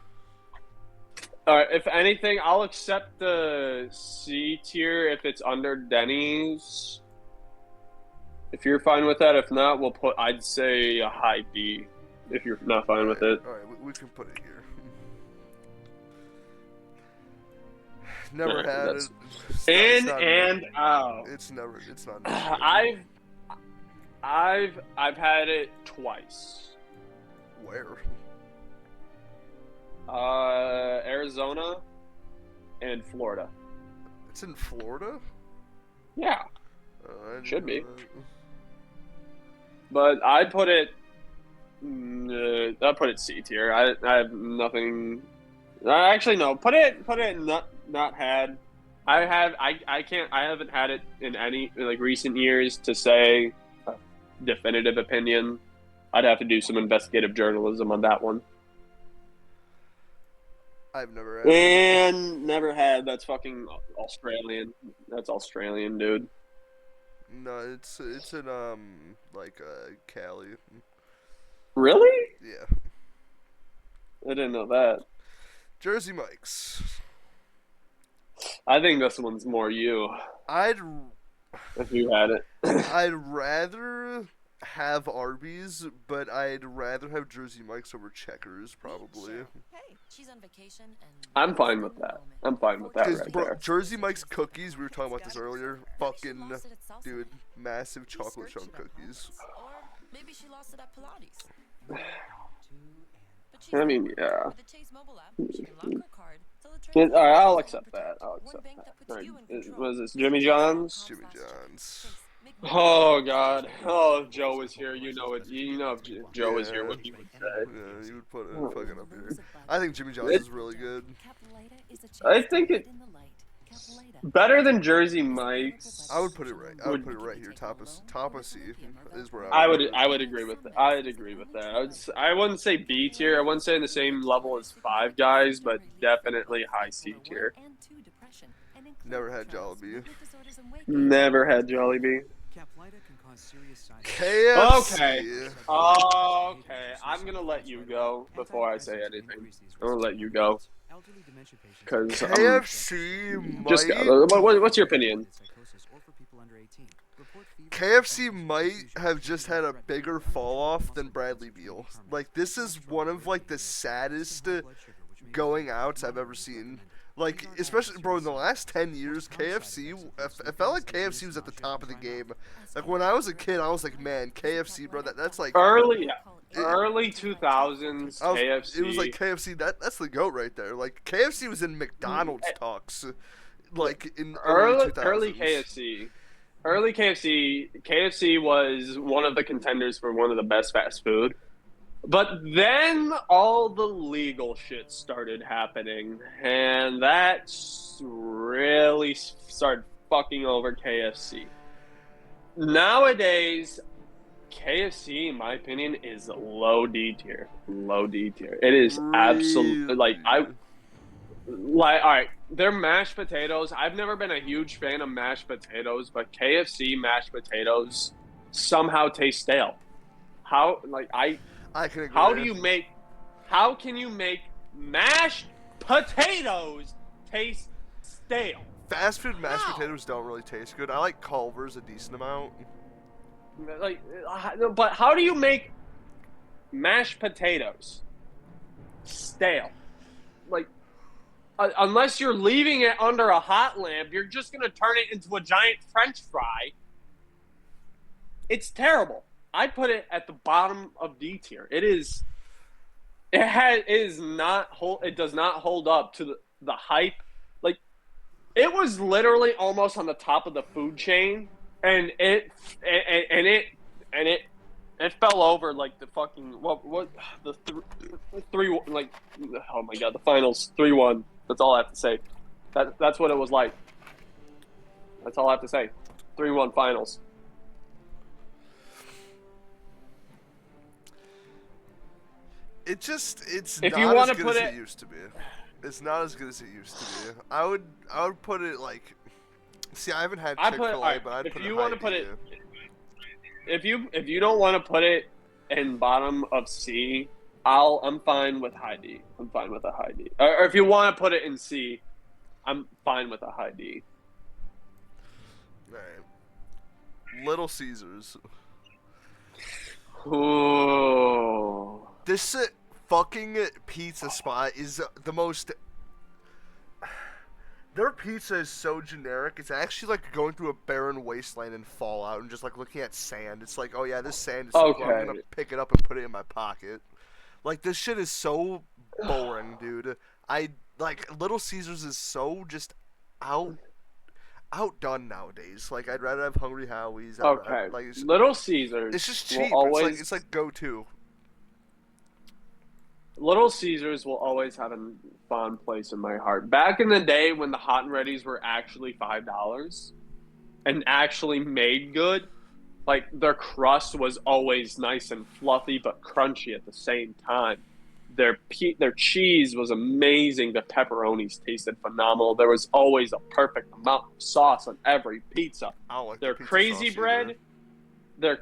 Speaker 1: Alright, if anything, I'll accept the C tier if it's under Denny's. If you're fine with that, if not, I'd say a high B. If you're not fine with it.
Speaker 2: Alright, we can put it here. Never had it. It's not.
Speaker 1: I've had it twice.
Speaker 2: Where?
Speaker 1: Arizona and Florida.
Speaker 2: It's in Florida?
Speaker 1: Yeah. Should be. But I'd put it C tier. I have nothing. Actually, no. Put it not had. I haven't had it in any recent years to say a definitive opinion. I'd have to do some investigative journalism on that one.
Speaker 2: I've never had it.
Speaker 1: And never had. That's fucking Australian. That's Australian, dude.
Speaker 2: No, it's in like Cali.
Speaker 1: Really?
Speaker 2: Yeah.
Speaker 1: I didn't know that.
Speaker 2: Jersey Mike's.
Speaker 1: I think this one's more you.
Speaker 2: I'd
Speaker 1: If you had it.
Speaker 2: I'd rather have Arby's, but I'd rather have Jersey Mike's over Checkers, probably.
Speaker 3: Hey, she's on vacation and
Speaker 1: I'm fine with that. I'm fine with that right
Speaker 2: Bro,
Speaker 1: there.
Speaker 2: Jersey Mike's cookies, we were talking about this earlier. Fucking, dude, massive chocolate chunk cookies.
Speaker 3: or maybe she lost it at Pilates.
Speaker 1: I mean, yeah.
Speaker 3: With the Chase mobile app, she can lock her card, so the
Speaker 1: All
Speaker 3: transfer
Speaker 1: right, I'll
Speaker 3: goes
Speaker 1: accept
Speaker 3: on
Speaker 1: that. I'll
Speaker 3: One
Speaker 1: accept
Speaker 3: bank
Speaker 1: that.
Speaker 3: puts
Speaker 1: All right.
Speaker 3: you in control.
Speaker 1: Was this Jimmy John's?
Speaker 2: Jimmy John's.
Speaker 1: Oh God! Oh, if Joe was here, you know it. You know if Joe was here, what he would say.
Speaker 2: Yeah, you would put it fucking up here. I think Jimmy John's is really good.
Speaker 1: I think it better than Jersey Mike's.
Speaker 2: I would put it right. I would put it right here. Top of C is where
Speaker 1: I would agree with that. I'd agree with that. I wouldn't say B tier. I wouldn't say in the same level as Five Guys, but definitely high C tier.
Speaker 2: Never had Jollibee.
Speaker 1: Never had Jollibee.
Speaker 2: KFC.
Speaker 1: Okay. Okay. I'm gonna let you go before I say anything. I'm gonna let you go. Because
Speaker 2: KFC
Speaker 1: just
Speaker 2: might.
Speaker 1: what's your opinion?
Speaker 2: KFC might have just had a bigger fall off than Bradley Beal. Like, this is one of like the saddest going outs I've ever seen. Like, especially, bro, in the last 10 years, KFC, I felt like KFC was at the top of the game. Like, when I was a kid, I was like, man, KFC, bro, that's like...
Speaker 1: Early 2000s KFC.
Speaker 2: It was like KFC, that's the GOAT right there. Like, KFC was in McDonald's talks, like, in early 2000s.
Speaker 1: Early KFC was one of the contenders for one of the best fast food. But then all the legal shit started happening, and that really started fucking over KFC. Nowadays, KFC, in my opinion, is low D tier. Low D tier. It is absolutely all right, their mashed potatoes. I've never been a huge fan of mashed potatoes, but KFC mashed potatoes somehow taste stale.
Speaker 2: I can agree.
Speaker 1: How can you make mashed potatoes taste stale?
Speaker 2: Fast food mashed potatoes don't really taste good. I like Culvers a decent amount.
Speaker 1: But how do you make mashed potatoes stale? Like, unless you're leaving it under a hot lamp, you're just gonna turn it into a giant French fry. It's terrible. I put it at the bottom of D tier. It does not hold up to the hype. Like, it was literally almost on the top of the food chain, and it fell over like the fucking three, like, oh my god, the finals 3-1. That's all I have to say. That's what it was like. That's all I have to say. 3-1 finals.
Speaker 2: It's
Speaker 1: if
Speaker 2: not
Speaker 1: you want
Speaker 2: as
Speaker 1: to
Speaker 2: good
Speaker 1: put
Speaker 2: as it used to be. It's not as good as it used to be. I would put it like. See, I haven't had Chick-Fil-A, but I'd put it high D.
Speaker 1: If you don't want to put it in bottom of C, I'm fine with high D. I'm fine with a high D. Or if you want to put it in C, I'm fine with a high D.
Speaker 2: All right. Little Caesars.
Speaker 1: Ooh.
Speaker 2: This fucking pizza spot is the most. Their pizza is so generic. It's actually like going through a barren wasteland in Fallout and just like looking at sand. It's like, oh yeah, this sand is so cool. I'm gonna pick it up and put it in my pocket. Like, this shit is so boring, dude. Little Caesars is so just outdone nowadays. Like, I'd rather have Hungry Howie's.
Speaker 1: Okay. Little Caesars.
Speaker 2: It's just cheap. It's like go-to.
Speaker 1: Little Caesars will always have a fond place in my heart. Back in the day when the Hot and Ready's were actually $5 and actually made good, like, their crust was always nice and fluffy but crunchy at the same time. Their cheese was amazing. The pepperonis tasted phenomenal. There was always a perfect amount of sauce on every pizza.
Speaker 2: I don't like
Speaker 1: Their
Speaker 2: the pizza
Speaker 1: crazy
Speaker 2: sauce
Speaker 1: bread.
Speaker 2: either.
Speaker 1: They're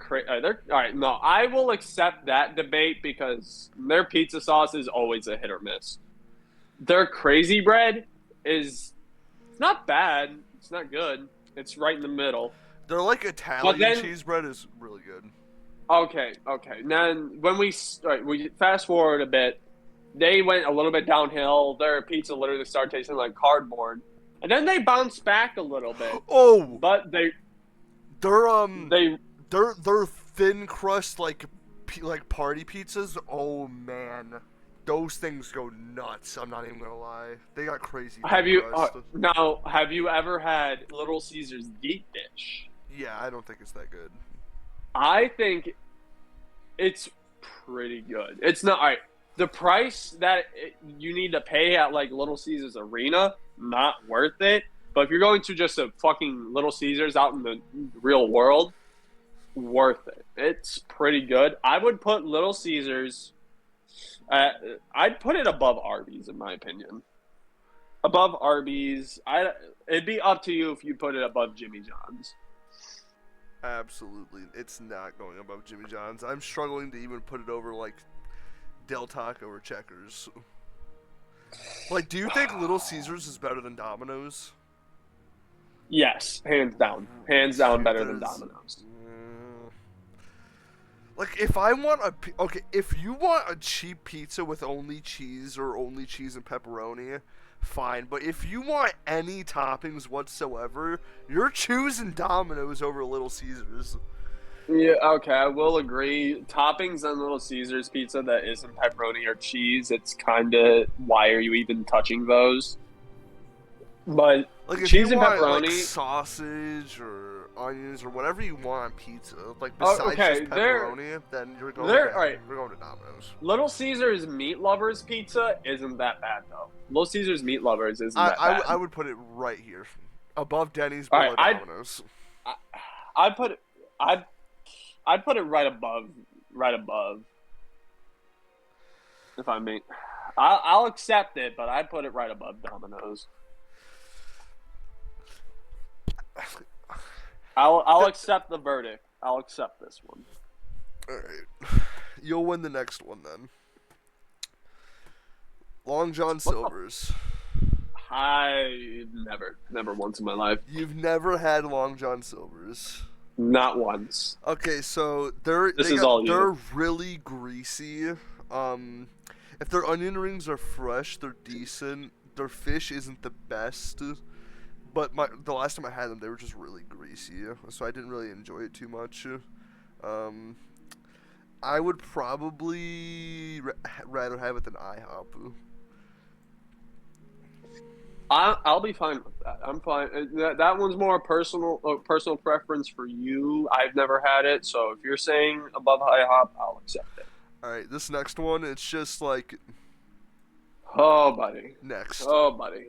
Speaker 1: all right. No, I will accept that debate because their pizza sauce is always a hit or miss. Their crazy bread is it's not bad. It's not good. It's right in the middle.
Speaker 2: Their like Italian cheese bread is really good.
Speaker 1: Okay. Now when we fast forward a bit, they went a little bit downhill. Their pizza literally started tasting like cardboard, and then they bounced back a little bit.
Speaker 2: Oh,
Speaker 1: but
Speaker 2: their thin crust like party pizzas. Oh man, those things go nuts. I'm not even gonna lie. They got crazy.
Speaker 1: Have you ever had Little Caesars deep dish?
Speaker 2: Yeah, I don't think it's that good.
Speaker 1: I think it's pretty good. It's not all right. The price that you need to pay at like Little Caesars Arena, not worth it. But if you're going to just a fucking Little Caesars out in the real world, worth it. It's pretty good. I would put Little Caesars. I'd put it above Arby's in my opinion. Above Arby's, it'd be up to you if you put it above Jimmy John's.
Speaker 2: Absolutely, it's not going above Jimmy John's. I'm struggling to even put it over like Del Taco or Checkers. Like, do you think Little Caesars is better than Domino's?
Speaker 1: Yes, hands down better than Domino's.
Speaker 2: Like, if I want if you want a cheap pizza with only cheese or only cheese and pepperoni, fine. But if you want any toppings whatsoever, you're choosing Domino's over Little Caesars.
Speaker 1: Yeah, okay, I will agree. Toppings on Little Caesars pizza that isn't pepperoni or cheese, it's kind of, why are you even touching those? But
Speaker 2: like
Speaker 1: cheese
Speaker 2: and
Speaker 1: pepperoni,
Speaker 2: like sausage or onions or whatever you want on pizza, like besides just pepperoni, then you're going to Domino's.
Speaker 1: Little Caesars Meat Lovers pizza isn't that bad though. Little Caesars Meat Lovers isn't that bad.
Speaker 2: I would put it right here, above Denny's, below Domino's.
Speaker 1: I'd put it right above. If I mean, I'll accept it, but I'd put it right above Domino's. I'll accept the verdict. I'll accept this one.
Speaker 2: All right, you'll win the next one then. Long John Silver's.
Speaker 1: I never once in my life.
Speaker 2: You've never had Long John Silver's?
Speaker 1: Not once.
Speaker 2: Okay, so they're really greasy. If their onion rings are fresh, they're decent. Their fish isn't the best. But the last time I had them, they were just really greasy, so I didn't really enjoy it too much. I would probably rather have it than IHOP.
Speaker 1: I'll be fine with that. I'm fine. That one's more personal preference for you. I've never had it, so if you're saying above IHOP, I'll accept it.
Speaker 2: All right, this next one, it's just like.
Speaker 1: Oh, buddy.
Speaker 2: Next.
Speaker 1: Oh, buddy,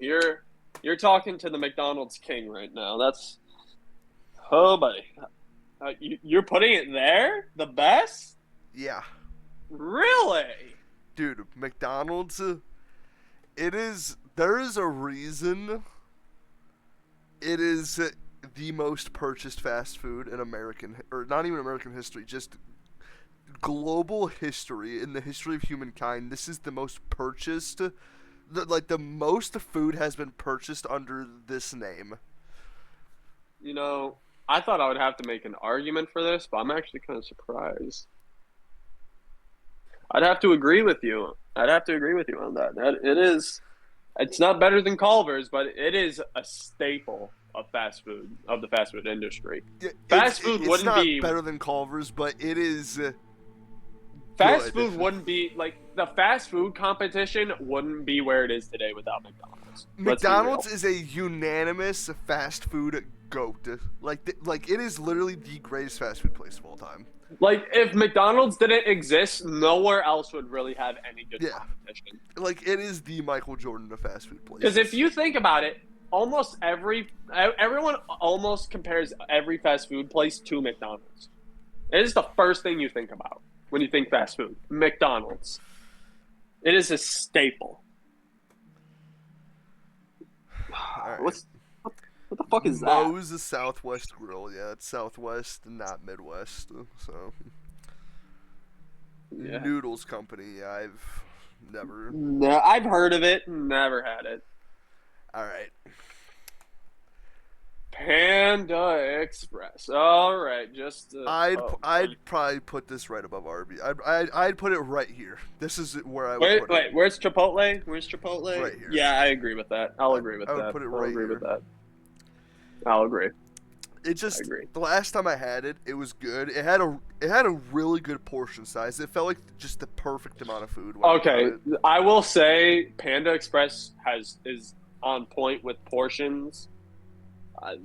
Speaker 1: You're talking to the McDonald's king right now. Oh, buddy. You're putting it there? The best?
Speaker 2: Yeah.
Speaker 1: Really?
Speaker 2: Dude, McDonald's, there is a reason it is the most purchased fast food in or not even American history, just global history, in the history of humankind. This is the most purchased. The most food has been purchased under this name.
Speaker 1: You know, I thought I would have to make an argument for this, but I'm actually kind of surprised. I'd have to agree with you. on that. It's not better than Culvers, but it is a staple of the fast food industry. Fast food wouldn't be
Speaker 2: better than Culvers, but it is.
Speaker 1: Fast food wouldn't be like the fast food competition wouldn't be where it is today without McDonald's.
Speaker 2: McDonald's is a unanimous fast food goat. Like it is literally the greatest fast food place of all time.
Speaker 1: Like if McDonald's didn't exist, nowhere else would really have any good competition.
Speaker 2: Like it is the Michael Jordan of fast food places.
Speaker 1: Because if you think about it, everyone almost compares every fast food place to McDonald's. It is the first thing you think about when you think fast food. McDonald's. It is a staple.
Speaker 2: All right.
Speaker 1: What the fuck is that?
Speaker 2: Moe's is Southwest Grill. Yeah, it's Southwest and not Midwest. So,
Speaker 1: Yeah.
Speaker 2: Noodles Company. Yeah, I've never.
Speaker 1: No, I've heard of it. Never had it.
Speaker 2: All right.
Speaker 1: Panda Express. All right, just.
Speaker 2: I'd probably put this right above Arby's. I'd put it right here. This is where I would put it.
Speaker 1: Wait, where's Chipotle? Where's Chipotle?
Speaker 2: Right here.
Speaker 1: Yeah, I agree with that. I'll agree with that.
Speaker 2: I would put it right
Speaker 1: I'll agree
Speaker 2: here.
Speaker 1: with that. I'll agree.
Speaker 2: It just
Speaker 1: I agree.
Speaker 2: the last time I had it, it was good. It had a really good portion size. It felt like just the perfect amount of food.
Speaker 1: Okay, I will say Panda Express is on point with portions.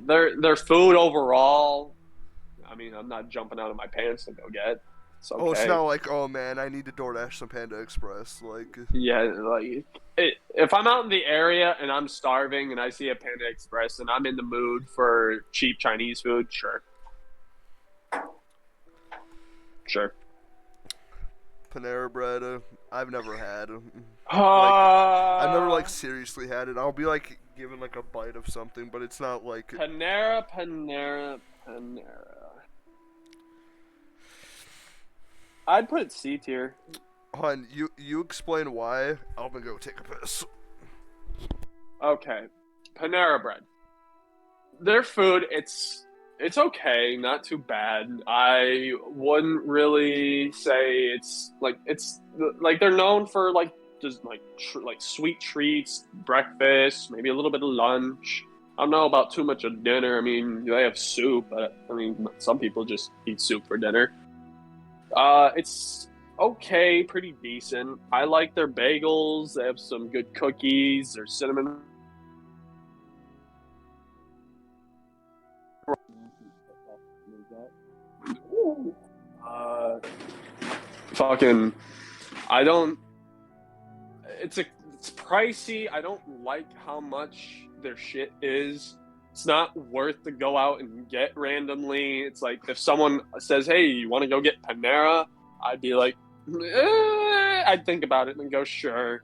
Speaker 1: Their food overall. I mean, I'm not jumping out of my pants to go get. It's okay.
Speaker 2: Oh, it's not like, oh man, I need to DoorDash some Panda Express. Like,
Speaker 1: yeah, like if I'm out in the area and I'm starving and I see a Panda Express and I'm in the mood for cheap Chinese food, sure.
Speaker 2: Panera Bread, I've never had. I've never like seriously had it. I'll be like given like a bite of something, but it's not like
Speaker 1: Panera. I'd put it C tier.
Speaker 2: Hon, you explain why. I'm gonna go take a piss.
Speaker 1: Okay, Panera Bread. Their food, it's okay, not too bad. I wouldn't really say it's like they're known for like just like sweet treats, breakfast, maybe a little bit of lunch. I don't know about too much of dinner. I mean, they have soup, but I mean, some people just eat soup for dinner. It's okay, pretty decent. I like their bagels. They have some good cookies. Their cinnamon. Fucking, I don't. It's pricey. I don't like how much their shit is. It's not worth to go out and get randomly. It's like if someone says, "Hey, you want to go get Panera?" I'd be like, I'd think about it and go, "Sure."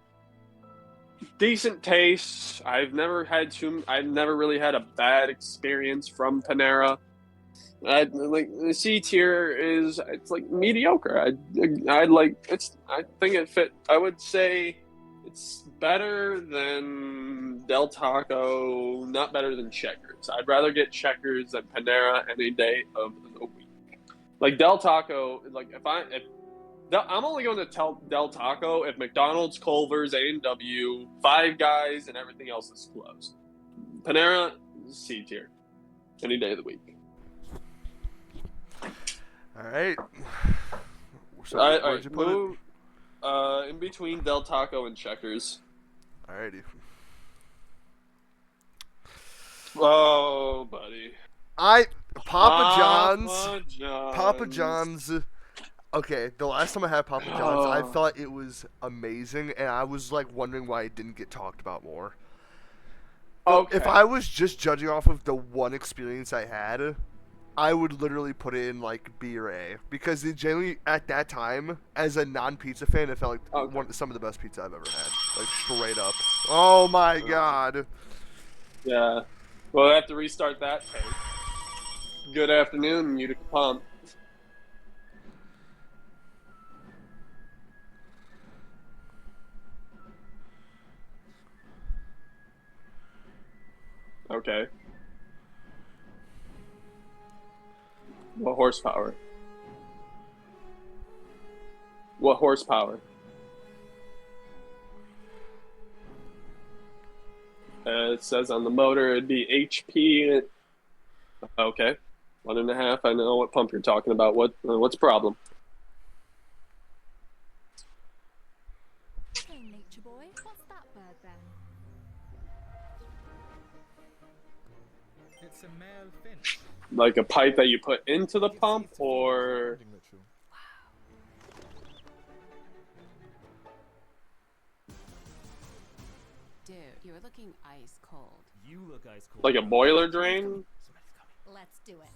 Speaker 1: Decent taste. I've never really had a bad experience from Panera. Like the C tier it's like mediocre. I think it fit. I would say it's better than Del Taco, not better than Checkers. I'd rather get Checkers than Panera any day of the week. Like Del Taco, like I'm only going to tell Del Taco if McDonald's, Culvers, A&W, Five Guys, and everything else is closed. Panera, C tier, any day of the week.
Speaker 2: All right. So
Speaker 1: where'd you put it? In between Del Taco and Checkers.
Speaker 2: Alrighty.
Speaker 1: Oh, buddy.
Speaker 2: Papa John's. Okay, the last time I had Papa John's, I thought it was amazing, and I was like wondering why it didn't get talked about more. Okay. If I was just judging off of the one experience I had, I would literally put it in like B or A, because it generally at that time, as a non-pizza fan, it felt like some of the best pizza I've ever had, like straight up. Oh my god.
Speaker 1: Yeah, we'll have to restart that tape. Good afternoon, Utica Pump. Okay. What horsepower? What horsepower? It says on the motor it'd be HP. Okay, 1.5. I know what pump you're talking about. What's the problem?
Speaker 4: So, nature boy, what's that bird then?
Speaker 5: It's a male finch.
Speaker 1: Like a pipe that you put into the pump, or?
Speaker 6: Dude, you're looking ice cold.
Speaker 5: You look ice cold.
Speaker 1: Like a boiler drain?
Speaker 4: Let's do it.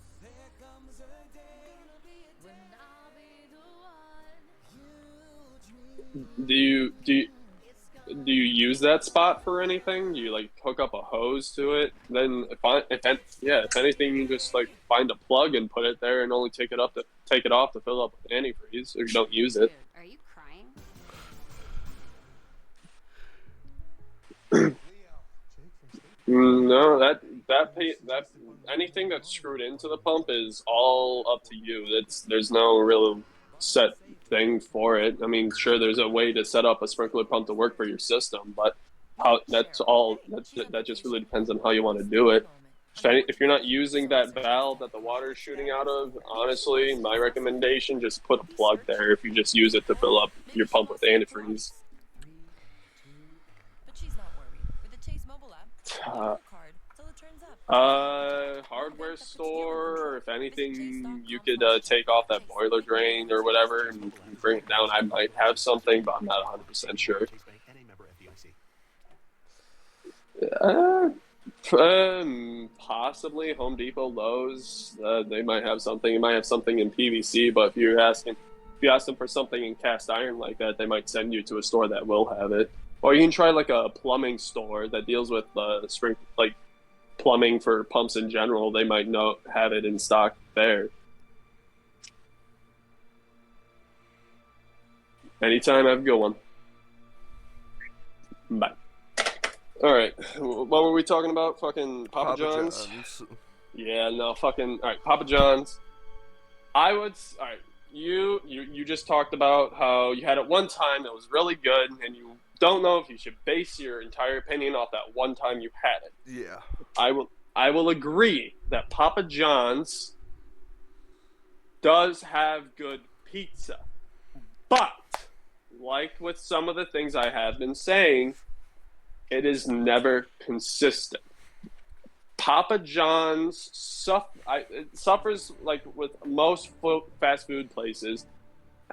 Speaker 1: Do you use that spot for anything? Do you like hook up a hose to it? Then if anything, you just like find a plug and put it there, and only take it off to fill up with antifreeze, or you don't use it.
Speaker 6: Dude, are you crying?
Speaker 1: No, that anything that's screwed into the pump is all up to you. There's no real set thing for it. I mean, sure, there's a way to set up a sprinkler pump to work for your system, but that just really depends on how you want to do it. If you're not using that valve that the water is shooting out of, honestly, my recommendation, just put a plug there if you just use it to fill up your pump with antifreeze.
Speaker 3: But she's not worried. With the Chase mobile app, card till it turns up.
Speaker 1: Hardware store, or if anything, you could take off that boiler drain or whatever and bring it down. I might have something, but I'm not 100% sure. Possibly Home Depot, Lowe's. They might have something. You might have something in PVC, but if you ask them for something in cast iron like that, they might send you to a store that will have it. Or you can try like a plumbing store that deals with plumbing for pumps in general. They might have it in stock there. Anytime, have a good one. Bye. All right, what were we talking about? Fucking Papa John's? Yeah, no, fucking. All right, Papa John's. All right, you just talked about how you had it one time that was really good, and you don't know if you should base your entire opinion off that one time you had it.
Speaker 2: Yeah.
Speaker 1: I will agree that Papa John's does have good pizza. But, like with some of the things I have been saying, it is never consistent. Papa John's suffers, like with most fast food places,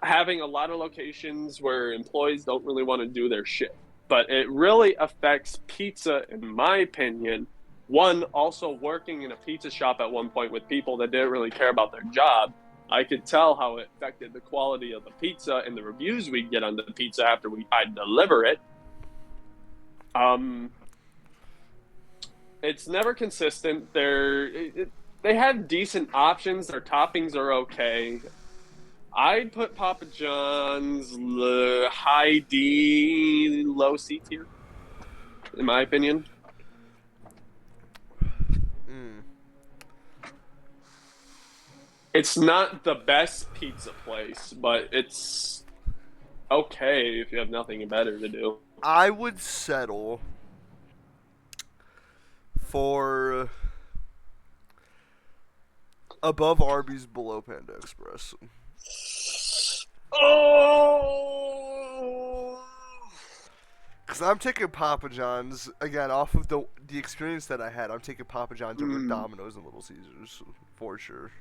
Speaker 1: having a lot of locations where employees don't really want to do their shit. But it really affects pizza, in my opinion. One, also working in a pizza shop at one point with people that didn't really care about their job, I could tell how it affected the quality of the pizza and the reviews we get on the pizza after I deliver it. It's never consistent. They have decent options. Their toppings are okay. I'd put Papa John's high D, low C tier, in my opinion. It's not the best pizza place, but it's okay if you have nothing better to do.
Speaker 2: I would settle for above Arby's, below Panda Express.
Speaker 1: Oh!
Speaker 2: Because I'm taking Papa John's, again, off of the experience that I had, I'm taking Papa John's over Domino's and Little Caesars, for sure.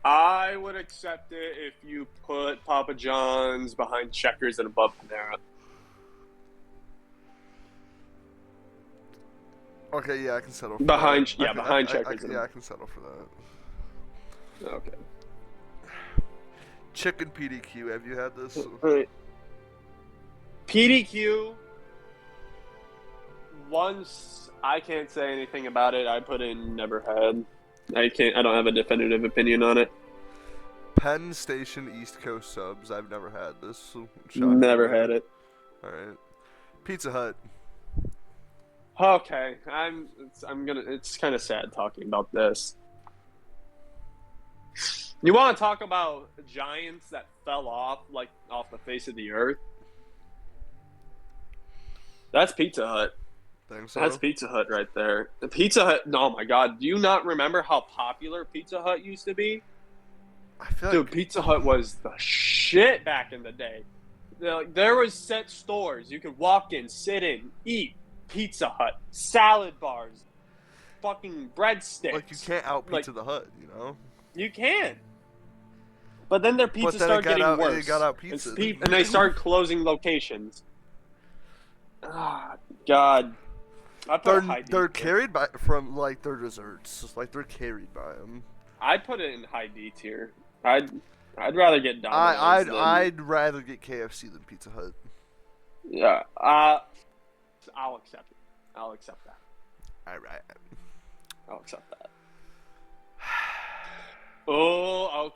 Speaker 1: I would accept it if you put Papa John's behind Checkers and above Panera.
Speaker 2: Okay, yeah, I can settle for
Speaker 1: behind
Speaker 2: that.
Speaker 1: Behind Checkers.
Speaker 2: I can settle for that.
Speaker 1: Okay.
Speaker 2: Chicken PDQ, have you had this?
Speaker 1: Right. PDQ, once I can't say anything about it. I put in never had. I don't have a definitive opinion on it.
Speaker 2: Penn Station East Coast subs. I've never had this. So
Speaker 1: never had it.
Speaker 2: All right. Pizza Hut.
Speaker 1: Okay, It's kind of sad talking about this. You want to talk about giants that fell off the face of the earth? That's Pizza Hut.
Speaker 2: Think so?
Speaker 1: That's Pizza Hut right there. The Pizza Hut. Oh my God! Do you not remember how popular Pizza Hut used to be?
Speaker 2: I feel
Speaker 1: Dude, Pizza Hut was the shit back in the day. There was set stores you could walk in, sit in, eat. Pizza Hut, salad bars, fucking breadsticks.
Speaker 2: Like you can't out Pizza the Hut, you know.
Speaker 1: You can. But then their pizza started getting worse.
Speaker 2: They got out pizza.
Speaker 1: And they started closing locations. Ah, God.
Speaker 2: They're carried by from their desserts. Like they're carried by them.
Speaker 1: I'd put it in high D tier. I'd rather get Domino's.
Speaker 2: I'd rather get KFC than Pizza Hut.
Speaker 1: Yeah. I'll accept it. I'll accept that.
Speaker 2: All right.
Speaker 1: I'll accept that. Oh,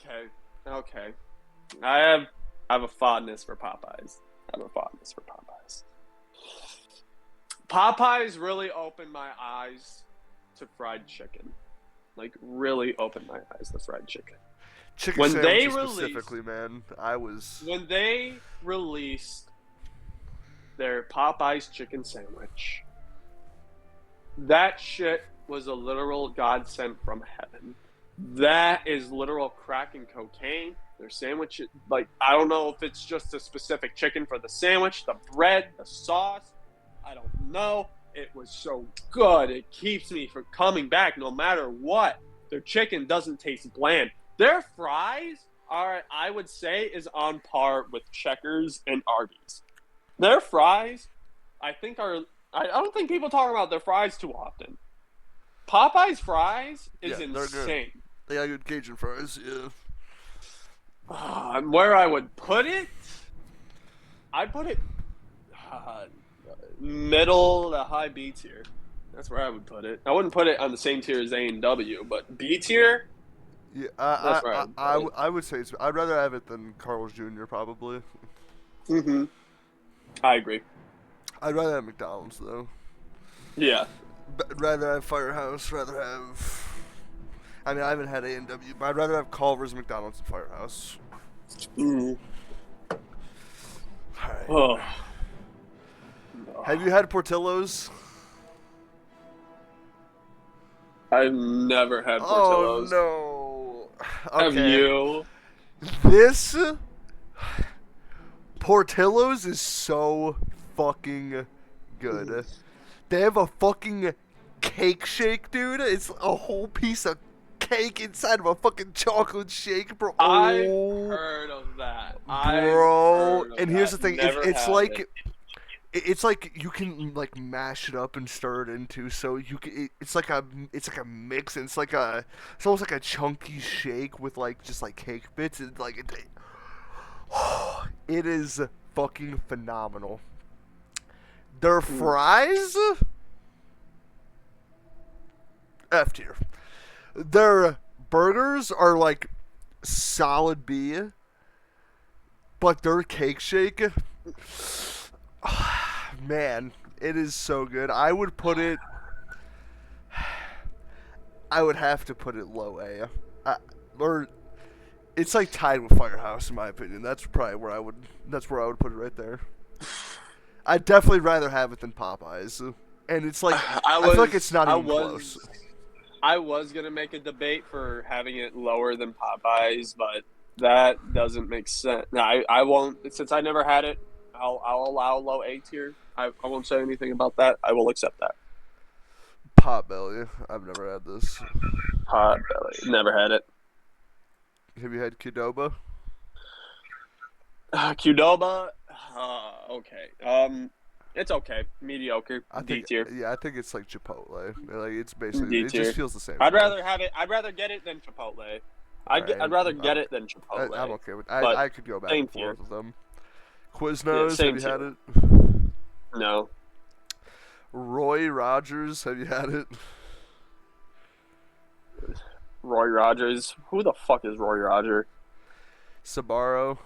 Speaker 1: okay. I have a fondness for Popeyes. Popeyes really opened my eyes to fried chicken. Like, really opened my eyes to fried chicken.
Speaker 2: Chicken
Speaker 1: when they
Speaker 2: sandwiches specifically, man,
Speaker 1: when they released their Popeyes chicken sandwich, that shit was a literal godsend from heaven. That is literal crack and cocaine. Their sandwich, like, I don't know if it's just a specific chicken for the sandwich, the bread, the sauce. I don't know. It was so good. It keeps me from coming back no matter what. Their chicken doesn't taste bland. Their fries are, I would say, is on par with Checkers and Arby's. Their fries, I don't think people talk about their fries too often. Popeye's fries is insane.
Speaker 2: They got good Cajun fries, yeah.
Speaker 1: Where I would put it, I'd put it middle to high B tier. That's where I would put it. I wouldn't put it on the same tier as A&W, but B tier.
Speaker 2: Yeah, I would say I'd rather have it than Carl's Jr. probably.
Speaker 1: I agree.
Speaker 2: I'd rather have McDonald's though.
Speaker 1: Yeah.
Speaker 2: Rather have Firehouse. I mean, I haven't had A&W, but I'd rather have Culvers, McDonald's, and Firehouse. Alright.
Speaker 1: Oh.
Speaker 2: Have you had Portillo's?
Speaker 1: I've never had Portillo's.
Speaker 2: Oh, no. Okay.
Speaker 1: Have you?
Speaker 2: This Portillo's is so fucking good. They have a fucking cake shake, dude. It's a whole piece of cake inside of a fucking chocolate shake, bro.
Speaker 1: I've heard of that.
Speaker 2: Bro. And here's the thing. It's like you can like mash it up and stir it into, so you can. It's like a mix, and it's almost like a chunky shake with like just like cake bits. And like it is fucking phenomenal. Their fries, F tier. Their burgers are like solid B, but their cake shake. Man, it is so good. I would have to put it low A. Or it's like tied with Firehouse in my opinion. That's probably where I would put it right there. I'd definitely rather have it than Popeyes. And it's like I feel like it's not even close.
Speaker 1: I was gonna make a debate for having it lower than Popeyes, but that doesn't make sense. No, I won't, since I never had it. I'll allow low A tier. I won't say anything about that. I will accept that.
Speaker 2: Potbelly. I've never had this.
Speaker 1: Potbelly. Never had it.
Speaker 2: Have you had Qdoba?
Speaker 1: Qdoba? Okay. It's okay. Mediocre. D tier.
Speaker 2: Yeah, I think it's like Chipotle. Like it's basically
Speaker 1: D tier.
Speaker 2: It just feels the same.
Speaker 1: I'd rather have it. I'd rather get it than Chipotle. I'd rather get it than Chipotle.
Speaker 2: I'm okay with. I could go back and forth with them. Quiznos, have you had it?
Speaker 1: No.
Speaker 2: Roy Rogers, have you had it?
Speaker 1: Roy Rogers? Who the fuck is Roy Roger?
Speaker 2: Sbarro.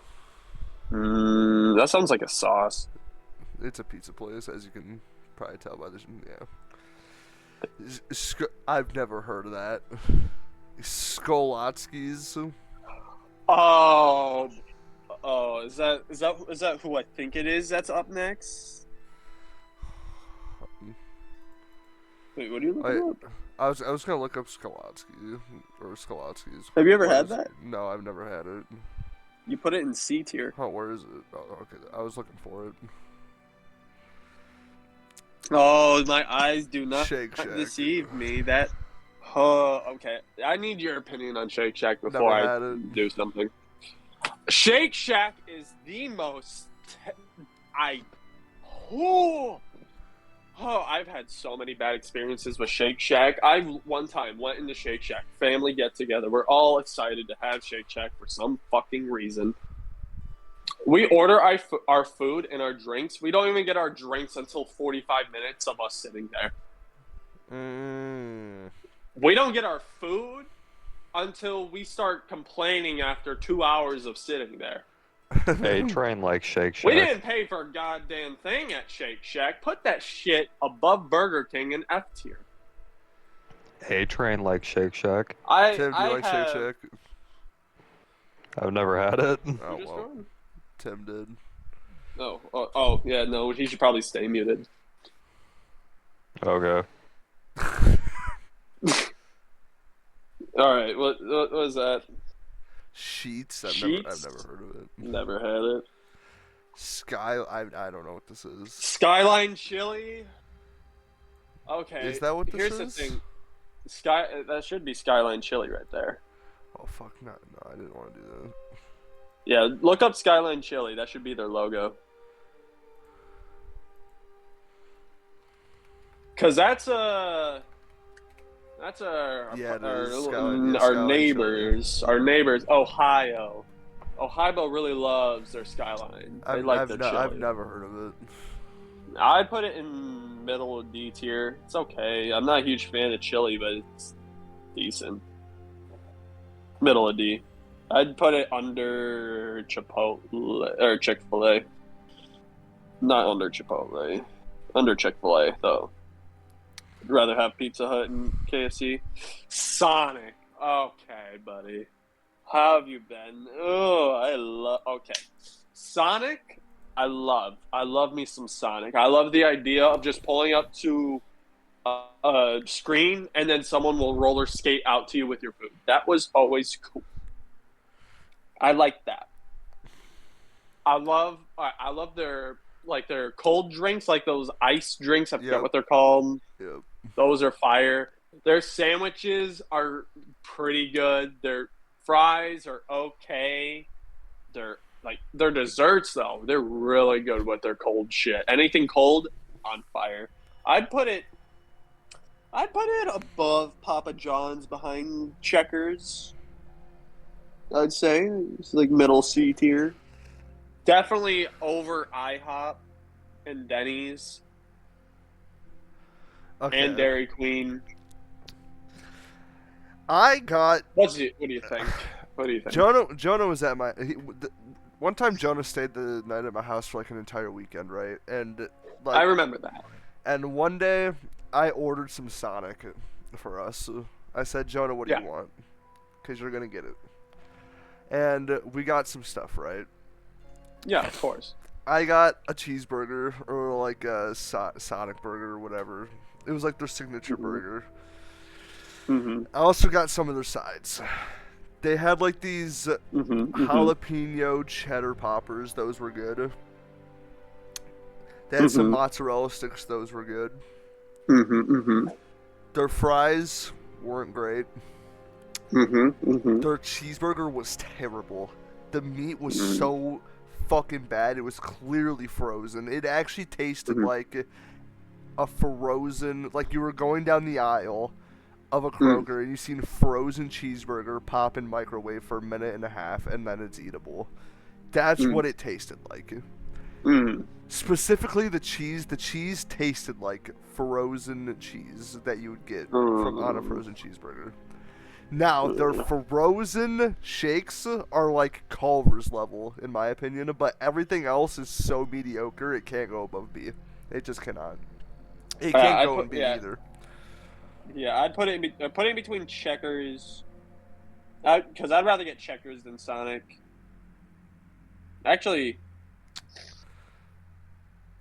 Speaker 1: That sounds like a sauce.
Speaker 2: It's a pizza place, as you can probably tell by this. Yeah. I've never heard of that. Skolotsky's.
Speaker 1: Oh, is that who I think it is that's up next? Wait, what are you looking up?
Speaker 2: I was gonna look up Skolotsky or Skolotsky's.
Speaker 1: Have you ever had that?
Speaker 2: No, I've never had it.
Speaker 1: You put it in C tier.
Speaker 2: Oh, where is it? Oh, okay. I was looking for it.
Speaker 1: Oh, my eyes do not
Speaker 2: Shake Shack.
Speaker 1: deceive me. Okay. I need your opinion on Shake Shack before I do something. Shake Shack is the most Oh, I've had so many bad experiences with Shake Shack. I one time went into Shake Shack, family get together. We're all excited to have Shake Shack for some fucking reason. We order our food and our drinks. We don't even get our drinks until 45 minutes of us sitting there. We don't get our food until we start complaining after 2 hours of sitting there.
Speaker 7: A-Train like Shake Shack.
Speaker 1: We didn't pay for a goddamn thing at Shake Shack. Put that shit above Burger King and F tier.
Speaker 7: A-Train like Shake Shack.
Speaker 2: Tim, do you like Shake Shack?
Speaker 7: I've never had it.
Speaker 2: Oh, well. Tim did.
Speaker 1: Oh, yeah, no, he should probably stay muted.
Speaker 7: Okay.
Speaker 1: Alright, what was that?
Speaker 2: Sheets?
Speaker 1: Sheets?
Speaker 2: I've never heard of it.
Speaker 1: Never had it.
Speaker 2: I don't know what this is.
Speaker 1: Skyline Chili? Okay.
Speaker 2: Is that what this
Speaker 1: Here's
Speaker 2: is?
Speaker 1: the thing. That should be Skyline Chili right there.
Speaker 2: Oh, fuck, no, I didn't want to do that.
Speaker 1: Yeah, look up Skyline Chili. That should be their logo. Because that's our neighbors.
Speaker 2: Chili.
Speaker 1: Our neighbors, Ohio. Ohio really loves their Skyline. They like their chili.
Speaker 2: I've never heard of it.
Speaker 1: I put it in middle of D tier. It's okay. I'm not a huge fan of chili, but it's decent. Middle of D. I'd put it under Chipotle or Chick-Fil-A. Not under Chipotle. Under Chick-Fil-A though. I'd rather have Pizza Hut and KFC. Sonic. Okay, buddy. How have you been? Oh, okay. Sonic, I love me some Sonic. I love the idea of just pulling up to a screen and then someone will roller skate out to you with your food. That was always cool. I like that. I love their cold drinks, like those ice drinks. I forget what they're called.
Speaker 2: Yep. Those
Speaker 1: are fire. Their sandwiches are pretty good. Their fries are okay. Their desserts though, they're really good with their cold shit. Anything cold, on fire. I'd put it above Papa John's, behind Checkers. I'd say it's like middle C tier. Definitely over IHOP and Denny's.
Speaker 2: Okay.
Speaker 1: And Dairy Queen.
Speaker 2: What do
Speaker 1: you think? What do you think?
Speaker 2: Jonah was at one time Jonah stayed the night at my house for like an entire weekend, right? And like,
Speaker 1: I remember that.
Speaker 2: And one day I ordered some Sonic for us. I said, Jonah, what do you want? Because you're gonna get it. And we got some stuff, right?
Speaker 1: Yeah, of course.
Speaker 2: I got a cheeseburger or like a Sonic burger or whatever. It was like their signature burger.
Speaker 1: Mm-hmm.
Speaker 2: I also got some of their sides. They had like these jalapeno cheddar poppers. Those were good. They had some mozzarella sticks. Those were good. Their fries weren't great. Their cheeseburger was terrible. The meat was so fucking bad. It was clearly frozen. It actually tasted like a frozen, like you were going down the aisle of a Kroger and you seen frozen cheeseburger pop in microwave for a minute and a half and then it's eatable. That's what it tasted like. Specifically the cheese tasted like frozen cheese that you would get on a frozen cheeseburger. Now, their frozen shakes are like Culvers level, in my opinion, but everything else is so mediocre, it can't go above B. It just cannot. It can't go in B either.
Speaker 1: Yeah, I'd put it in between Checkers, because I'd rather get Checkers than Sonic. Actually,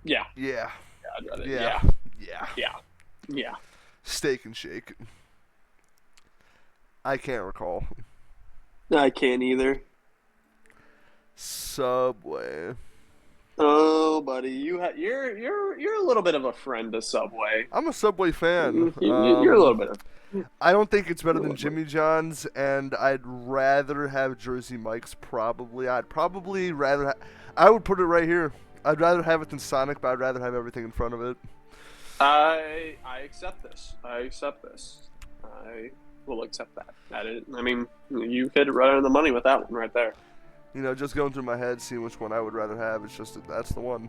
Speaker 1: yeah.
Speaker 2: Yeah.
Speaker 1: I'd rather, yeah.
Speaker 2: Steak and Shake. I can't recall.
Speaker 1: I can't either.
Speaker 2: Subway.
Speaker 1: Oh, buddy, you're a little bit of a friend of Subway.
Speaker 2: I'm a Subway fan.
Speaker 1: You're a little bit of.
Speaker 2: I don't think it's better than Jimmy John's, and I'd rather have Jersey Mike's. Probably, I'd probably rather. I would put it right here. I'd rather have it than Sonic, but I'd rather have everything in front of it.
Speaker 1: I accept this. I accept this. I will accept that. That is, I mean, you hit it right on the money with that one right there.
Speaker 2: You know, just going through my head, seeing which one I would rather have. It's just that's the one.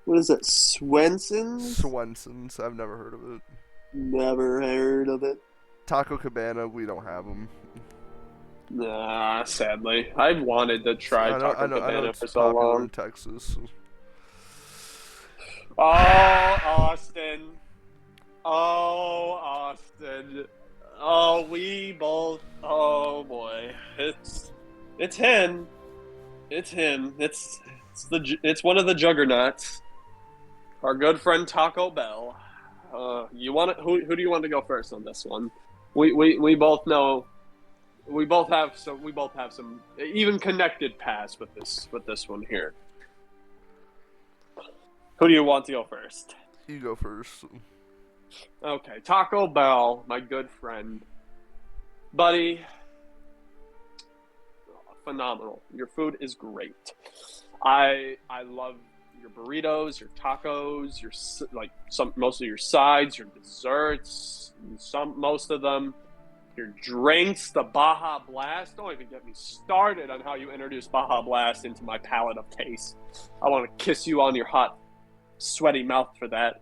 Speaker 1: What is it? Swenson's?
Speaker 2: Swenson's. I've never heard of it.
Speaker 1: Never heard of it.
Speaker 2: Taco Cabana. We don't have them.
Speaker 1: Nah, sadly. I've wanted to try Taco
Speaker 2: I know
Speaker 1: Cabana
Speaker 2: it's
Speaker 1: for so
Speaker 2: popular
Speaker 1: long.
Speaker 2: in Texas.
Speaker 1: Oh, Austin. Oh, Austin. Oh, we both. Oh boy, it's him. It's him. It's one of the juggernauts. Our good friend Taco Bell. You want it? Who do you want to go first on this one? We both know. We both have some even connected past with this one here. Who do you want to go first?
Speaker 2: You go first.
Speaker 1: Okay, Taco Bell, my good friend. Buddy, phenomenal. Your food is great. I love your burritos, your tacos, most of your sides, your desserts, most of them. Your drinks, the Baja Blast. Don't even get me started on how you introduced Baja Blast into my palate of taste. I want to kiss you on your hot, sweaty mouth for that.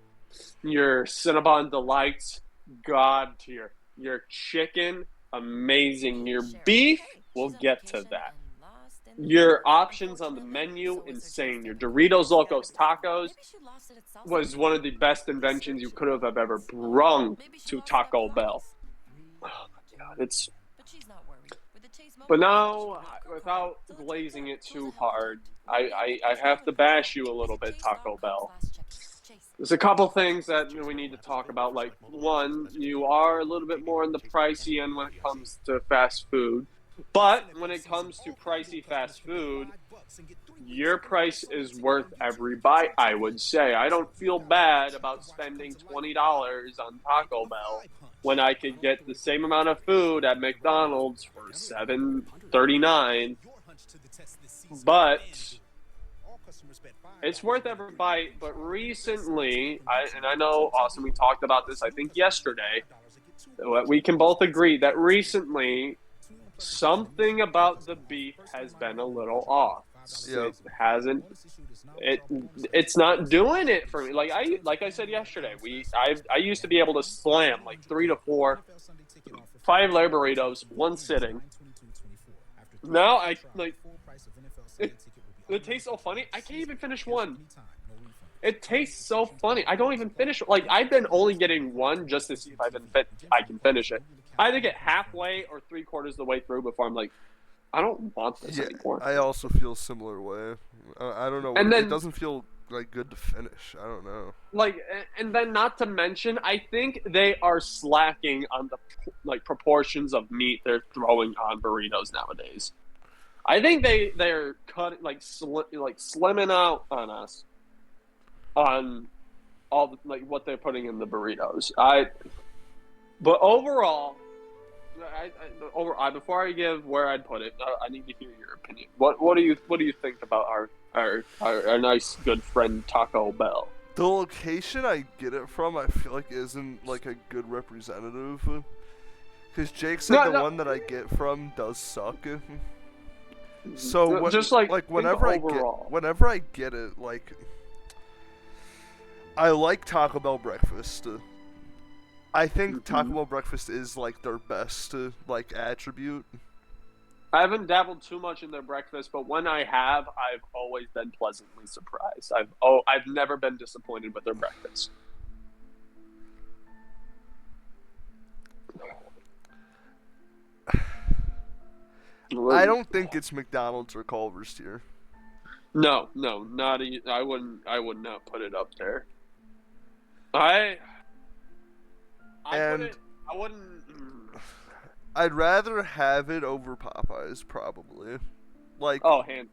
Speaker 1: Your Cinnabon Delights, God tier. Your chicken, amazing. Your beef, we'll get to that. Your options on the menu, insane. Your Doritos Locos Tacos was one of the best inventions you could have ever brung to Taco Bell. Oh my God, But now, without glazing it too hard, I have to bash you a little bit, Taco Bell. There's a couple things that we need to talk about. Like, one, you are a little bit more on the pricey end when it comes to fast food. But when it comes to pricey fast food, your price is worth every bite, I would say. I don't feel bad about spending $20 on Taco Bell when I could get the same amount of food at McDonald's for $7.39. But it's worth every bite. But recently, I know, Austin, we talked about this, I think, yesterday. We can both agree that recently, something about the beef has been a little off. Yep. It's not doing it for me. Like I said yesterday, I used to be able to slam like 3 to 4, 5 layer burritos, one sitting. Now it tastes so funny. I can't even finish one. It tastes so funny. I don't even finish. Like, I've been only getting one just to see if I can finish it. I either get halfway or 3/4 the way through before I'm like, I don't want this anymore.
Speaker 2: I also feel similar way. I don't know. It doesn't feel like good to finish. I don't know. Like,
Speaker 1: and then not to mention, I think they are slacking on the proportions of meat they're throwing on burritos nowadays. I think they're cutting slimming out on us on all what they're putting in the burritos. But overall. Before I give where I'd put it, I need to hear your opinion. What do you think about our nice good friend Taco Bell?
Speaker 2: The location I get it from, I feel like isn't like a good representative. Because Jake said the one that I get from does suck. So
Speaker 1: just
Speaker 2: whenever I get it, like I like Taco Bell breakfast. I think Taco Bell breakfast is like their best like attribute.
Speaker 1: I haven't dabbled too much in their breakfast, but when I have, I've always been pleasantly surprised. I've never been disappointed with their breakfast.
Speaker 2: I don't think it's McDonald's or Culvers tier.
Speaker 1: No, not I would not put it up there.
Speaker 2: I'd rather have it over Popeyes, probably.
Speaker 1: Hands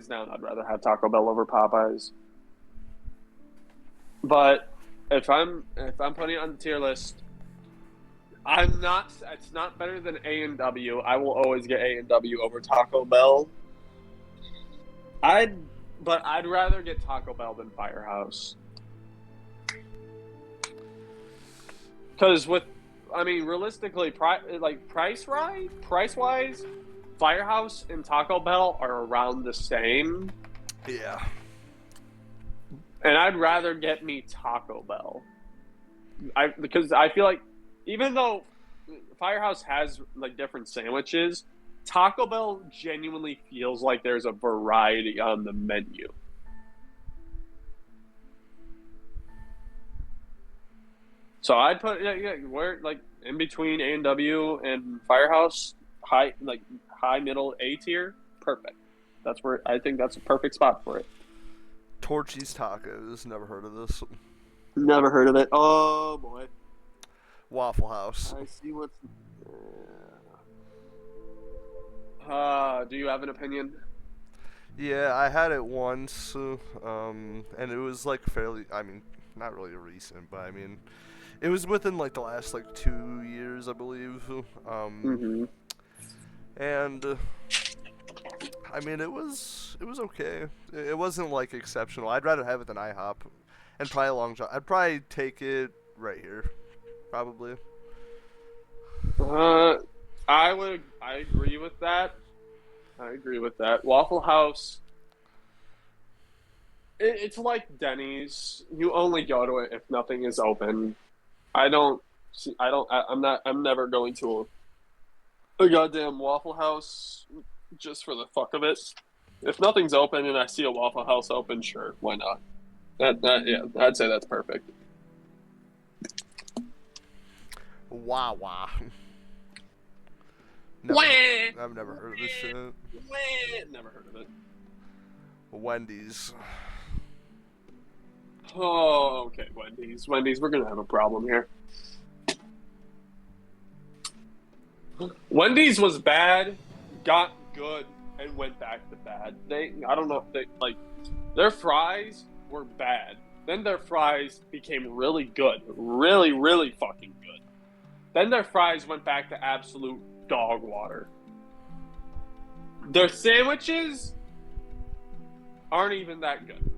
Speaker 1: down, I'd rather have Taco Bell over Popeyes. But if I'm putting it on the tier list, it's not better than A&W. I will always get A&W over Taco Bell. but I'd rather get Taco Bell than Firehouse. Because realistically, price-wise, Firehouse and Taco Bell are around the same.
Speaker 2: Yeah.
Speaker 1: And I'd rather get me Taco Bell. Because I feel like even though Firehouse has like different sandwiches, Taco Bell genuinely feels like there's a variety on the menu. So I'd put we're like in between A&W and Firehouse, high middle A tier, perfect. That's where I think that's a perfect spot for it.
Speaker 2: Torchy's Tacos, never heard of this.
Speaker 1: Never heard of it. Oh boy.
Speaker 2: Waffle House.
Speaker 1: I see what's. Do you have an opinion?
Speaker 2: Yeah, I had it once, and it was like fairly. I mean, not really recent, but I mean, it was within like the last like 2 years, I believe. And I mean, it was okay. It wasn't like exceptional. I'd rather have it than IHOP, and probably Long John. I'd probably take it right here, probably.
Speaker 1: I agree with that. Waffle House. It's like Denny's. You only go to it if nothing is open. I'm never going to a goddamn Waffle House just for the fuck of it. If nothing's open and I see a Waffle House open, sure, why not? Yeah, I'd say that's perfect.
Speaker 2: Wawa. I've never heard of this shit.
Speaker 1: Never heard of it.
Speaker 2: Wendy's.
Speaker 1: Oh, okay, Wendy's. We're gonna have a problem here. Wendy's was bad, got good, and went back to bad. I don't know if their fries were bad. Then their fries became really good. Really, really fucking good. Then their fries went back to absolute dog water. Their sandwiches aren't even that good.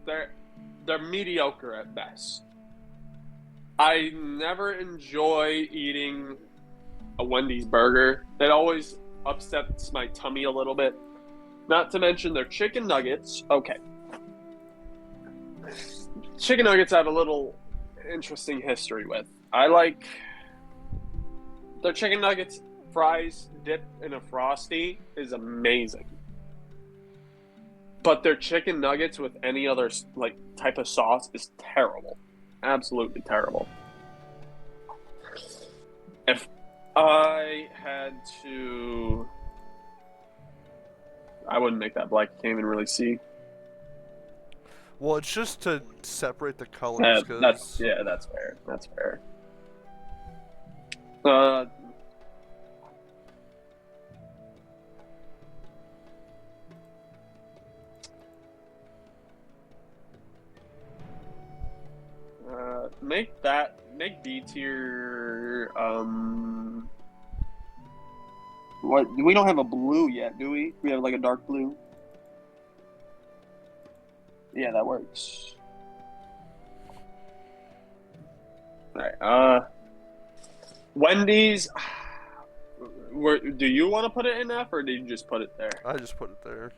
Speaker 1: They're mediocre at best. I never enjoy eating a Wendy's burger. It always upsets my tummy a little bit. Not to mention their chicken nuggets. Okay. Chicken nuggets I have a little interesting history with. I like their chicken nuggets, fries dipped in a Frosty is amazing. But their chicken nuggets with any other type of sauce is terrible. Absolutely terrible. If I had to, I wouldn't make that black. You can't even really see.
Speaker 2: Well, it's just to separate the colors.
Speaker 1: That's fair. That's fair. Make B tier. What? We don't have a blue yet, do we? We have like a dark blue. Yeah, that works. All right. Wendy's. Do you want to put it in F or did you just put it there?
Speaker 2: I just put it there.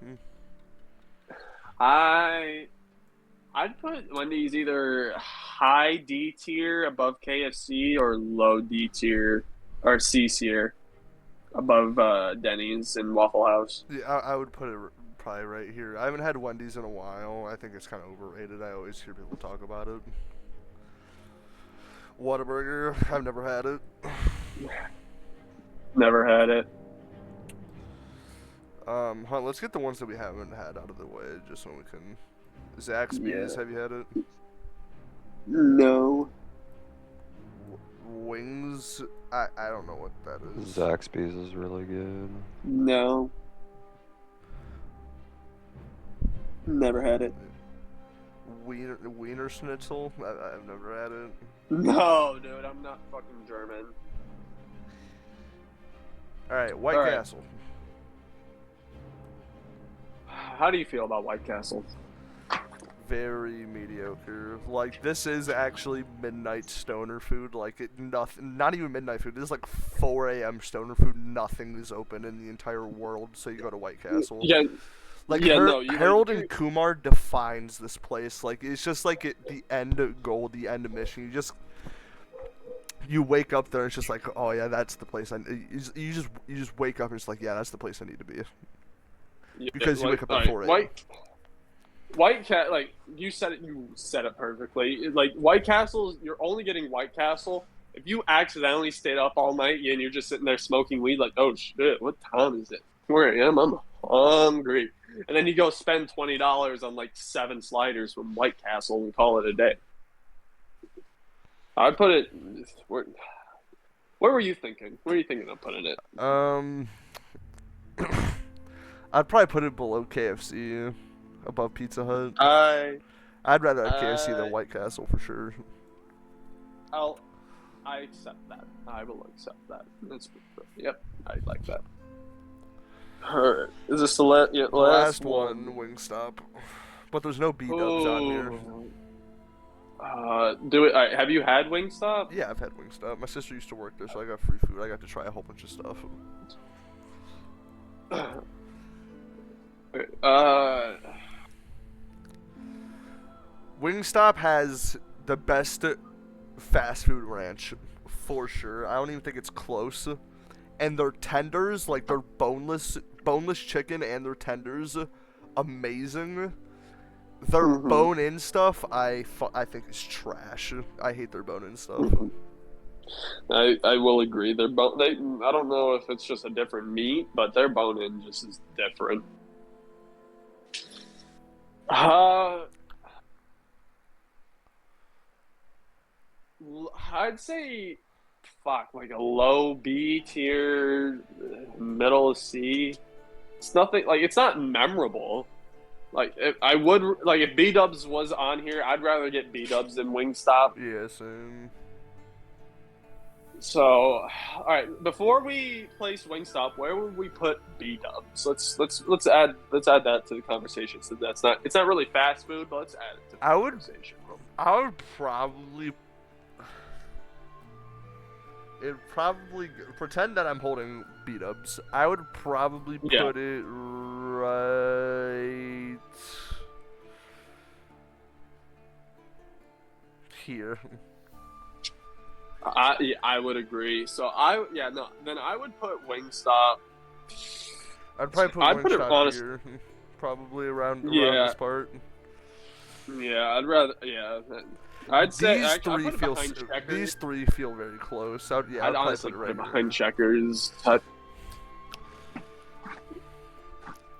Speaker 1: I'd put Wendy's either high D tier above KFC or low D tier or C tier above Denny's and Waffle House.
Speaker 2: Yeah, I would put it probably right here. I haven't had Wendy's in a while. I think it's kind of overrated. I always hear people talk about it. Whataburger, I've never had it.
Speaker 1: Never had it.
Speaker 2: Let's get the ones that we haven't had out of the way, just so we can. Zaxby's, have you had it?
Speaker 1: No.
Speaker 2: Wings, I don't know what that is.
Speaker 7: Zaxby's is really good.
Speaker 1: No. Never had it.
Speaker 2: Wiener Schnitzel, I've never had it.
Speaker 1: No, dude, I'm not fucking German.
Speaker 2: Alright, White Castle.
Speaker 1: How do you feel about White Castle?
Speaker 2: Very mediocre. Like, this is actually midnight stoner food. Like, nothing, not even midnight food. This is like 4 a.m. stoner food. Nothing is open in the entire world, so you go to White Castle.
Speaker 1: Yeah.
Speaker 2: Like,
Speaker 1: Yeah,
Speaker 2: Harold and Kumar defines this place. Like, it's just like the end goal, the end mission. You wake up there and it's just like, oh yeah, that's the place. You just wake up and it's like, yeah, that's the place I need to be. Because you wake up at 4 a.m.
Speaker 1: White Cat, like you said it perfectly. Like White Castle, you're only getting White Castle if you accidentally stayed up all night and you're just sitting there smoking weed. Like, oh shit, what time is it? Where I am, I'm hungry. And then you go spend $20 on like 7 sliders from White Castle and call it a day. I'd put it. Where were you thinking? Where are you thinking of putting it?
Speaker 2: I'd probably put it below KFC, above Pizza Hut. I'd rather have KFC than White Castle for sure.
Speaker 1: I accept that. I will accept that. Yep, I like that. Alright, is this the last one?
Speaker 2: Wingstop. But there's no B-dubs on here.
Speaker 1: Have you had Wingstop?
Speaker 2: Yeah, I've had Wingstop. My sister used to work there, so I got free food. I got to try a whole bunch of stuff. Wingstop has the best fast food ranch, for sure. I don't even think it's close. And their tenders, like their boneless chicken and their tenders, amazing. Their bone-in stuff, I think is trash. I hate their bone-in stuff.
Speaker 1: I will agree. I don't know if it's just a different meat, but their bone-in just is different. I'd say, like a low B tier, middle C. It's nothing, like, it's not memorable. Like, if B-dubs was on here, I'd rather get B-dubs than Wingstop.
Speaker 2: Yeah, same.
Speaker 1: So, all right, before we place Wingstop, where would we put B-dubs? Let's add that to the conversation. So it's not really fast food, but let's add it to the conversation.
Speaker 2: I would probably pretend that I'm holding B-dubs. I would probably put it right here.
Speaker 1: I would agree. So then I would put Wingstop.
Speaker 2: I'd probably put Wingstop here, probably around this part.
Speaker 1: Yeah, I'd say
Speaker 2: these three feel very close. I'd honestly put it right
Speaker 1: behind Checkers.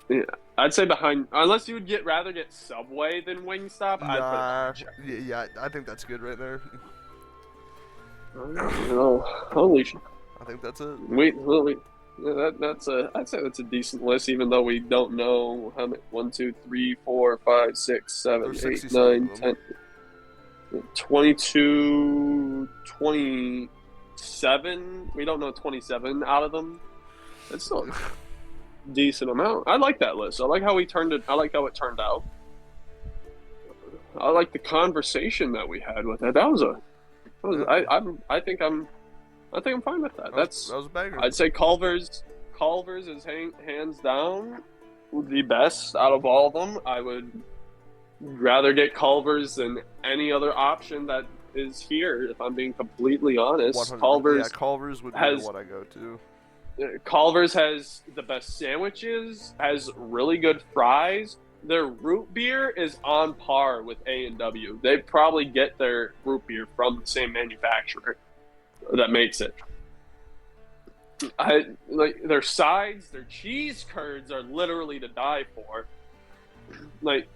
Speaker 1: Yeah, I'd say behind, unless you would rather get Subway than Wingstop. I'd put it behind Checkers.
Speaker 2: Yeah, I think that's good right there.
Speaker 1: Holy shit!
Speaker 2: I think that's it.
Speaker 1: I'd say that's a decent list, even though we don't know how many. 1, 2, 3, 4, 5, 6, 7, 8, 9, 10, 22, 27. We don't know 27 out of them. That's still a decent amount. I like that list. I like how it turned out. I like the conversation that we had with it. I think I'm fine with that. That was a banger. I'd say Culvers is hands down the best out of all of them. I would rather get Culvers than any other option that is here, if I'm being completely honest.
Speaker 2: Culvers would be what I go to.
Speaker 1: Culvers has the best sandwiches, has really good fries. Their root beer is on par with A&W. They probably get their root beer from the same manufacturer that makes it. I like their sides, their cheese curds are literally to die for. Like,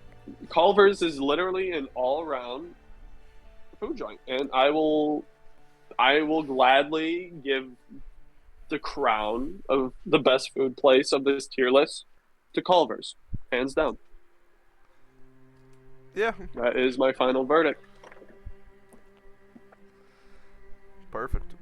Speaker 1: Culver's is literally an all-around food joint, and I will gladly give the crown of the best food place of this tier list to Culver's, hands down.
Speaker 2: Yeah.
Speaker 1: That is my final verdict.
Speaker 2: Perfect.